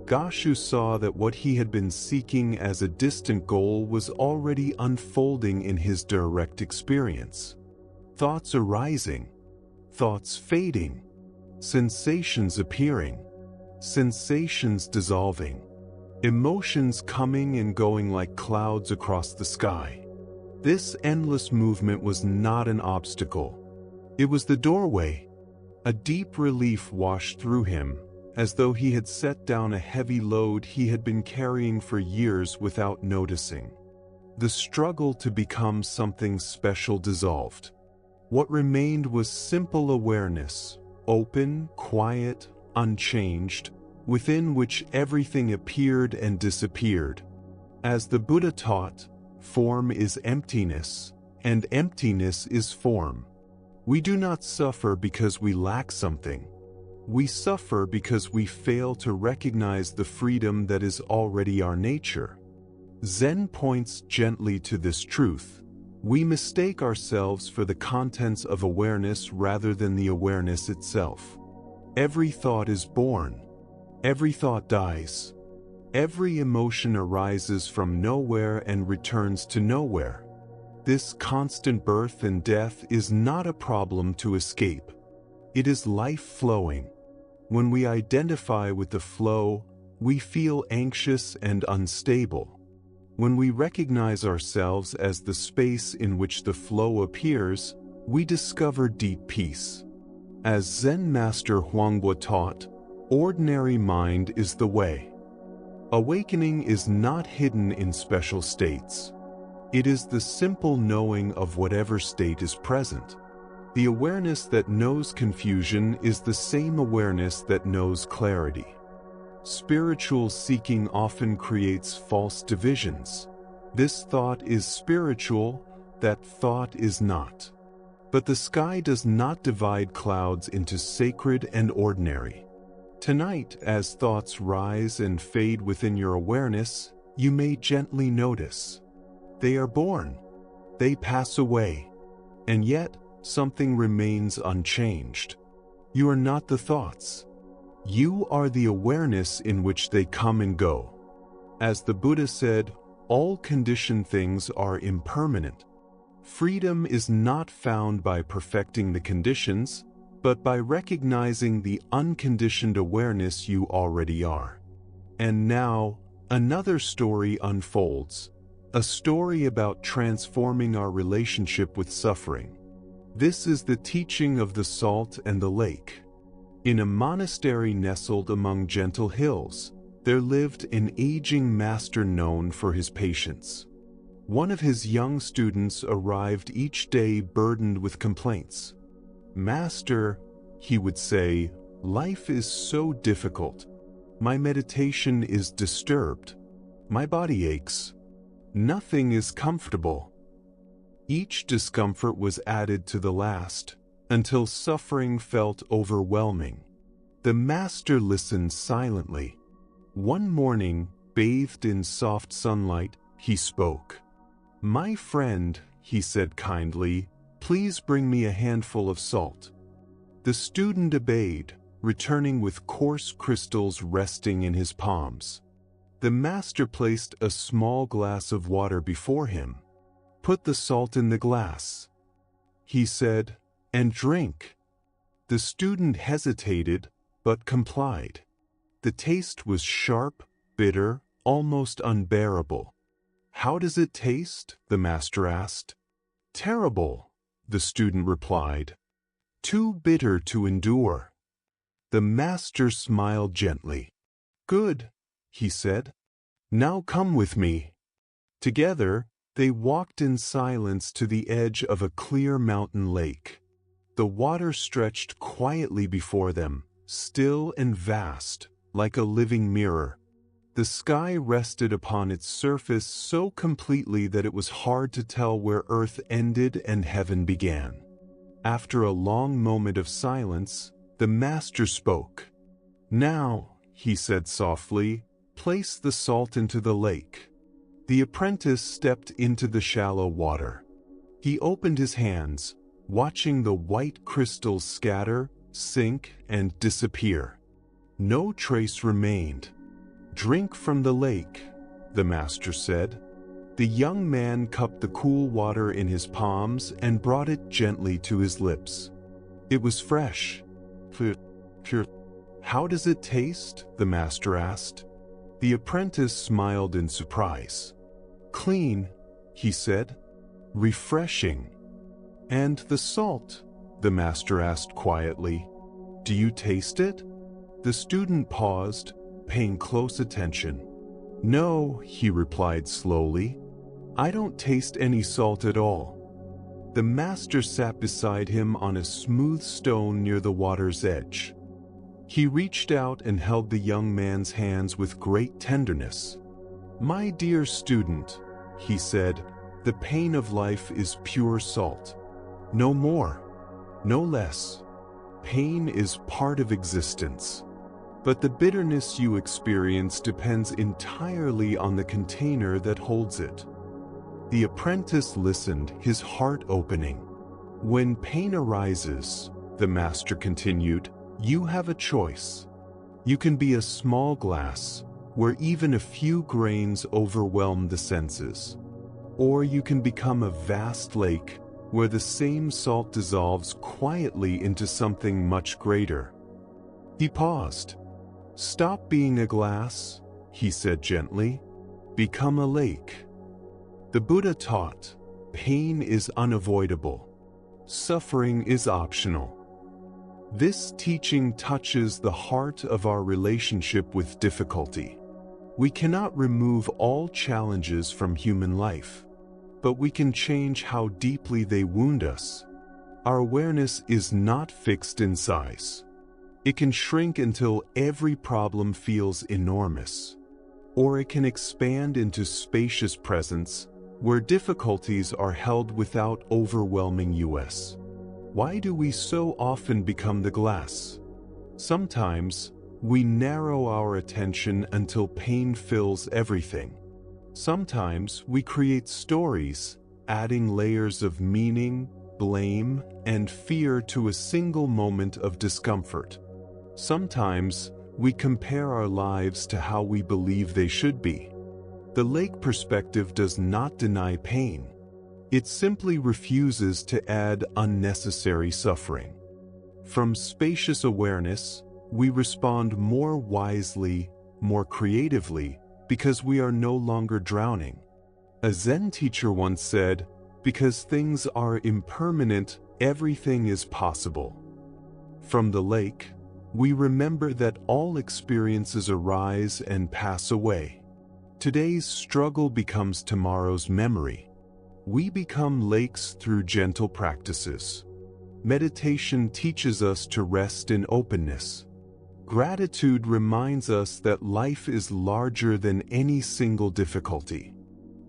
Gashu saw that what he had been seeking as a distant goal was already unfolding in his direct experience. Thoughts arising, thoughts fading, sensations appearing, sensations dissolving, emotions coming and going like clouds across the sky. This endless movement was not an obstacle. It was the doorway. A deep relief washed through him, as though he had set down a heavy load he had been carrying for years without noticing. The struggle to become something special dissolved. What remained was simple awareness, open, quiet, unchanged, within which everything appeared and disappeared. As the Buddha taught, form is emptiness, and emptiness is form. We do not suffer because we lack something. We suffer because we fail to recognize the freedom that is already our nature. Zen points gently to this truth. We mistake ourselves for the contents of awareness rather than the awareness itself. Every thought is born. Every thought dies. Every emotion arises from nowhere and returns to nowhere. This constant birth and death is not a problem to escape. It is life flowing. When we identify with the flow, we feel anxious and unstable. When we recognize ourselves as the space in which the flow appears, we discover deep peace. As Zen Master Huangbo taught, ordinary mind is the way. Awakening is not hidden in special states. It is the simple knowing of whatever state is present. The awareness that knows confusion is the same awareness that knows clarity. Spiritual seeking often creates false divisions. This thought is spiritual, that thought is not. But the sky does not divide clouds into sacred and ordinary. Tonight, as thoughts rise and fade within your awareness, you may gently notice. They are born. They pass away. And yet, something remains unchanged. You are not the thoughts. You are the awareness in which they come and go. As the Buddha said, all conditioned things are impermanent. Freedom is not found by perfecting the conditions, but by recognizing the unconditioned awareness you already are. And now, another story unfolds, a story about transforming our relationship with suffering. This is the teaching of the salt and the lake. In a monastery nestled among gentle hills, there lived an aging master known for his patience. One of his young students arrived each day burdened with complaints. Master, he would say, life is so difficult. My meditation is disturbed. My body aches. Nothing is comfortable. Each discomfort was added to the last, until suffering felt overwhelming. The master listened silently. One morning, bathed in soft sunlight, he spoke. My friend, he said kindly, please bring me a handful of salt. The student obeyed, returning with coarse crystals resting in his palms. The master placed a small glass of water before him. Put the salt in the glass," he said, "and drink." The student hesitated, but complied. The taste was sharp, bitter, almost unbearable. "How does it taste?" the master asked. "Terrible," the student replied. "Too bitter to endure." The master smiled gently. "Good," he said. "Now come with me." Together, they walked in silence to the edge of a clear mountain lake. The water stretched quietly before them, still and vast, like a living mirror. The sky rested upon its surface so completely that it was hard to tell where earth ended and heaven began. After a long moment of silence, the master spoke. "Now," he said softly, "place the salt into the lake." The apprentice stepped into the shallow water. He opened his hands, watching the white crystals scatter, sink, and disappear. No trace remained. "Drink from the lake," the master said. The young man cupped the cool water in his palms and brought it gently to his lips. It was fresh. Pure. "How does it taste?" the master asked. The apprentice smiled in surprise. "Clean," he said. "Refreshing." "And the salt?" the master asked quietly. "Do you taste it?" The student paused, paying close attention. "No," he replied slowly. "I don't taste any salt at all." The master sat beside him on a smooth stone near the water's edge. He reached out and held the young man's hands with great tenderness. "My dear student," he said, "the pain of life is pure salt. No more, no less. Pain is part of existence. But the bitterness you experience depends entirely on the container that holds it." The apprentice listened, his heart opening. "When pain arises," the master continued, "you have a choice. You can be a small glass, where even a few grains overwhelm the senses. Or you can become a vast lake, where the same salt dissolves quietly into something much greater." He paused. "Stop being a glass," he said gently. "Become a lake." The Buddha taught, pain is unavoidable. Suffering is optional. This teaching touches the heart of our relationship with difficulty. We cannot remove all challenges from human life, but we can change how deeply they wound us. Our awareness is not fixed in size. It can shrink until every problem feels enormous, or it can expand into spacious presence, where difficulties are held without overwhelming us. Why do we so often become the glass? Sometimes, we narrow our attention until pain fills everything. Sometimes, we create stories, adding layers of meaning, blame, and fear to a single moment of discomfort. Sometimes, we compare our lives to how we believe they should be. The lake perspective does not deny pain. It simply refuses to add unnecessary suffering. From spacious awareness, we respond more wisely, more creatively, because we are no longer drowning. A Zen teacher once said, "Because things are impermanent, everything is possible." From the lake, we remember that all experiences arise and pass away. Today's struggle becomes tomorrow's memory. We become lakes through gentle practices. Meditation teaches us to rest in openness. Gratitude reminds us that life is larger than any single difficulty.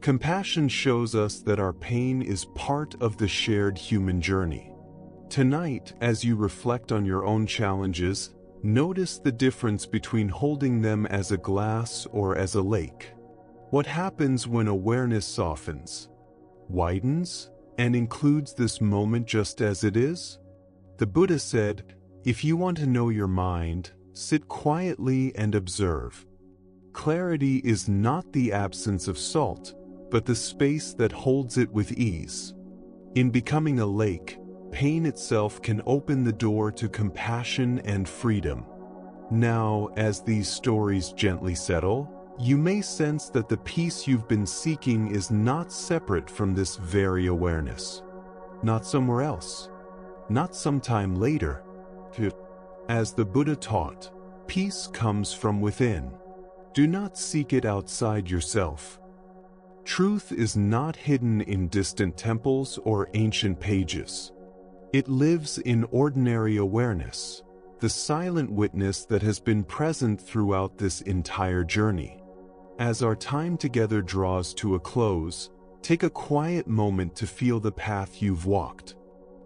Compassion shows us that our pain is part of the shared human journey. Tonight, as you reflect on your own challenges, notice the difference between holding them as a glass or as a lake. What happens when awareness softens, widens, and includes this moment just as it is? The Buddha said, "If you want to know your mind, sit quietly and observe." Clarity is not the absence of salt, but the space that holds it with ease. In becoming a lake, pain itself can open the door to compassion and freedom. Now, as these stories gently settle, you may sense that the peace you've been seeking is not separate from this very awareness. Not somewhere else. Not sometime later. As the Buddha taught, peace comes from within. Do not seek it outside yourself. Truth is not hidden in distant temples or ancient pages. It lives in ordinary awareness, the silent witness that has been present throughout this entire journey. As our time together draws to a close, take a quiet moment to feel the path you've walked.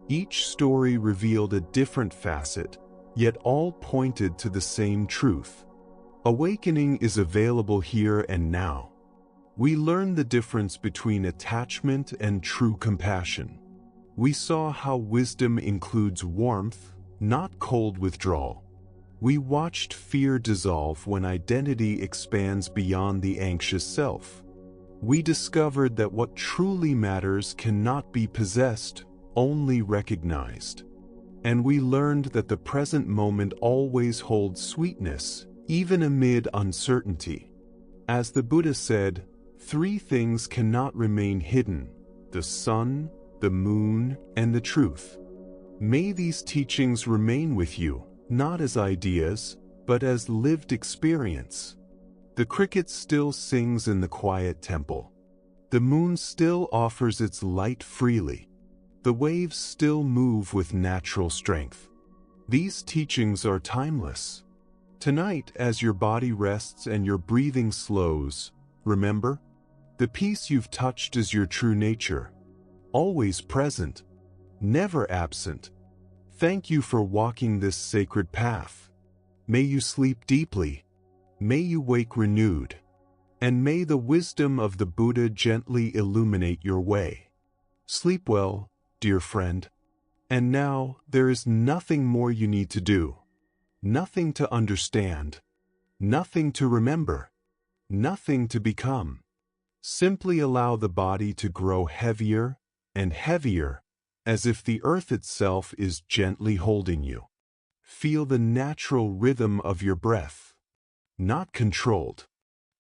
Each story revealed a different facet, yet all pointed to the same truth. Awakening is available here and now. We learned the difference between attachment and true compassion. We saw how wisdom includes warmth, not cold withdrawal. We watched fear dissolve when identity expands beyond the anxious self. We discovered that what truly matters cannot be possessed, only recognized. And we learned that the present moment always holds sweetness, even amid uncertainty. As the Buddha said, 3 things cannot remain hidden: the sun, the moon, and the truth. May these teachings remain with you, not as ideas, but as lived experience. The cricket still sings in the quiet temple. The moon still offers its light freely. The waves still move with natural strength. These teachings are timeless. Tonight, as your body rests and your breathing slows, remember, the peace you've touched is your true nature, always present, never absent. Thank you for walking this sacred path. May you sleep deeply. May you wake renewed. And may the wisdom of the Buddha gently illuminate your way. Sleep well, dear friend. And now, there is nothing more you need to do. Nothing to understand. Nothing to remember. Nothing to become. Simply allow the body to grow heavier and heavier, as if the earth itself is gently holding you. Feel the natural rhythm of your breath. Not controlled.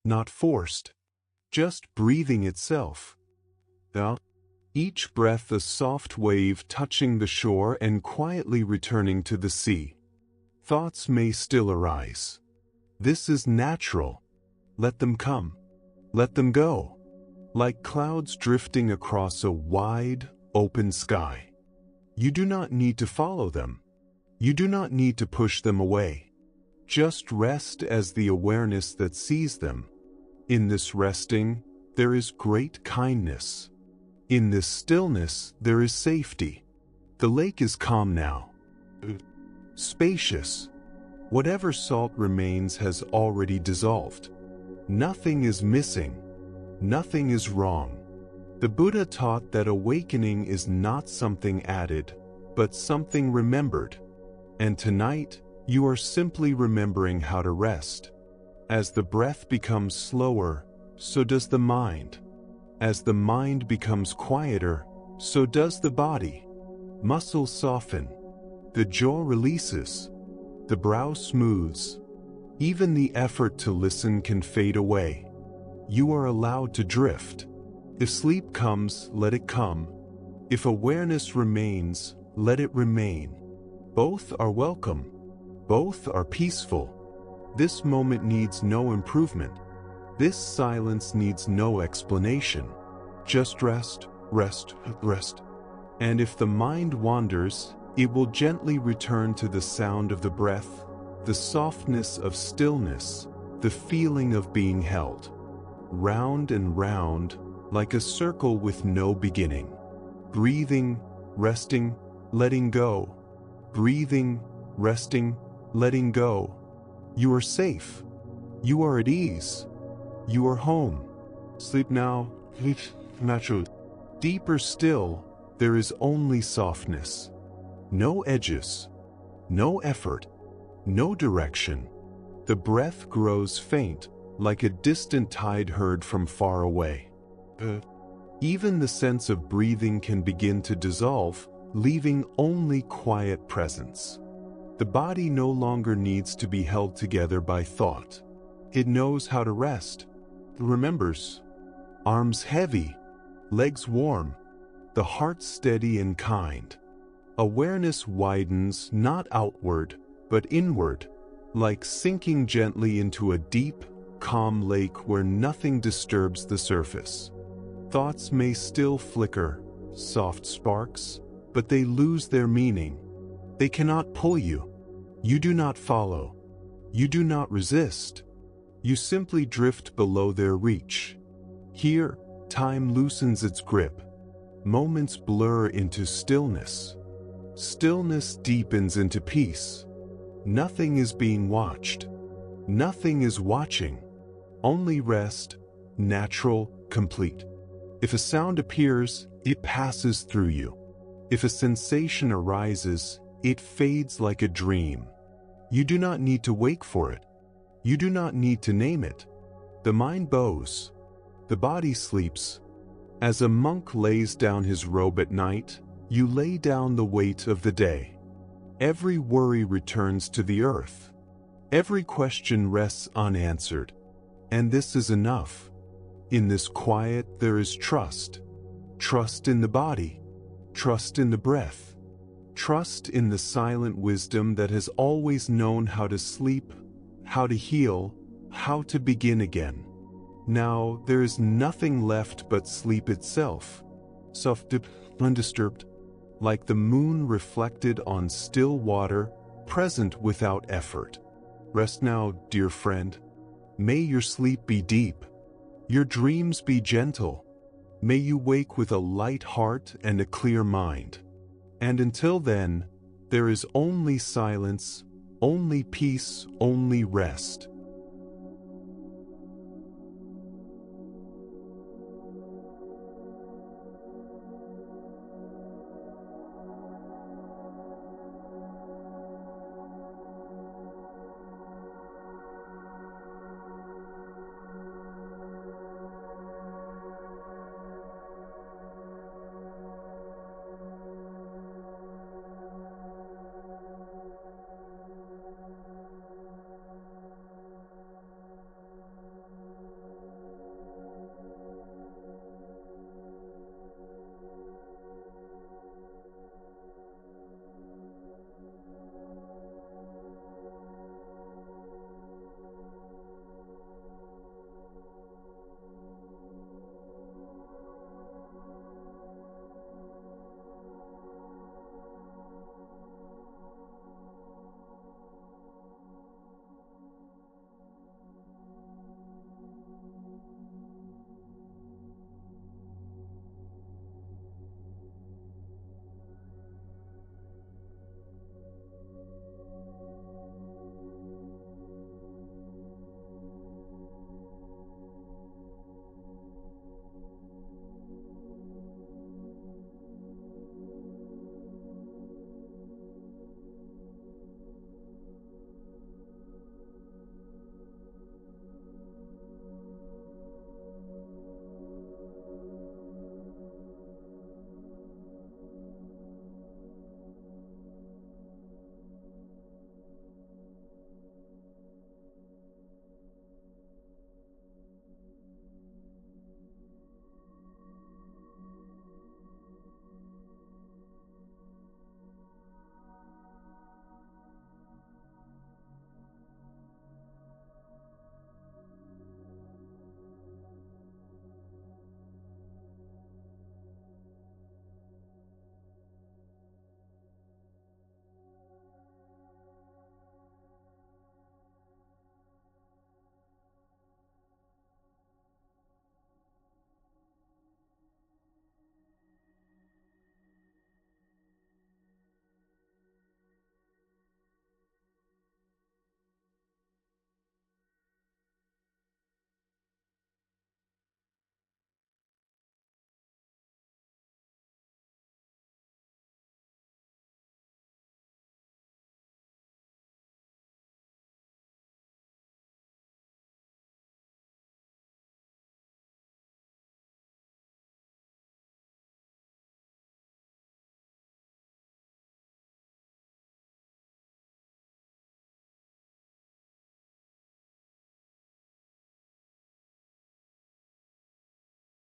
Not forced. Just breathing itself. Now, each breath a soft wave touching the shore and quietly returning to the sea. Thoughts may still arise. This is natural. Let them come. Let them go. Like clouds drifting across a wide, open sky. You do not need to follow them. You do not need to push them away. Just rest as the awareness that sees them. In this resting, there is great kindness. In this stillness, there is safety. The lake is calm now. Spacious. Whatever salt remains has already dissolved. Nothing is missing. Nothing is wrong. The Buddha taught that awakening is not something added, but something remembered. And tonight, you are simply remembering how to rest. As the breath becomes slower, so does the mind. As the mind becomes quieter, so does the body. Muscles soften. The jaw releases. The brow smooths. Even the effort to listen can fade away. You are allowed to drift. If sleep comes, let it come. If awareness remains, let it remain. Both are welcome. Both are peaceful. This moment needs no improvement. This silence needs no explanation. Just rest, rest, rest. And if the mind wanders, it will gently return to the sound of the breath, the softness of stillness, the feeling of being held. Round and round, like a circle with no beginning. Breathing, resting, letting go. Breathing, resting, letting go. You are safe. You are at ease. You are home. Sleep now. Natural. Deeper still, there is only softness. No edges. No effort. No direction. The breath grows faint, like a distant tide heard from far away. Even the sense of breathing can begin to dissolve, leaving only quiet presence. The body no longer needs to be held together by thought. It knows how to rest. It remembers. Arms heavy, legs warm, the heart steady and kind. Awareness widens not outward, but inward, like sinking gently into a deep, calm lake where nothing disturbs the surface. Thoughts may still flicker, soft sparks, but they lose their meaning. They cannot pull you. You do not follow. You do not resist. You simply drift below their reach. Here, time loosens its grip. Moments blur into stillness. Stillness deepens into peace. Nothing is being watched. Nothing is watching. Only rest, natural, complete. If a sound appears, it passes through you. If a sensation arises, it fades like a dream. You do not need to wake for it. You do not need to name it. The mind bows. The body sleeps. As a monk lays down his robe at night, you lay down the weight of the day. Every worry returns to the earth. Every question rests unanswered. And this is enough. In this quiet there is trust. Trust in the body. Trust in the breath. Trust in the silent wisdom that has always known how to sleep, how to heal, how to begin again. Now there is nothing left but sleep itself, soft, undisturbed, like the moon reflected on still water, present without effort. Rest now, dear friend. May your sleep be deep. Your dreams be gentle. May you wake with a light heart and a clear mind. And until then, there is only silence, only peace, only rest.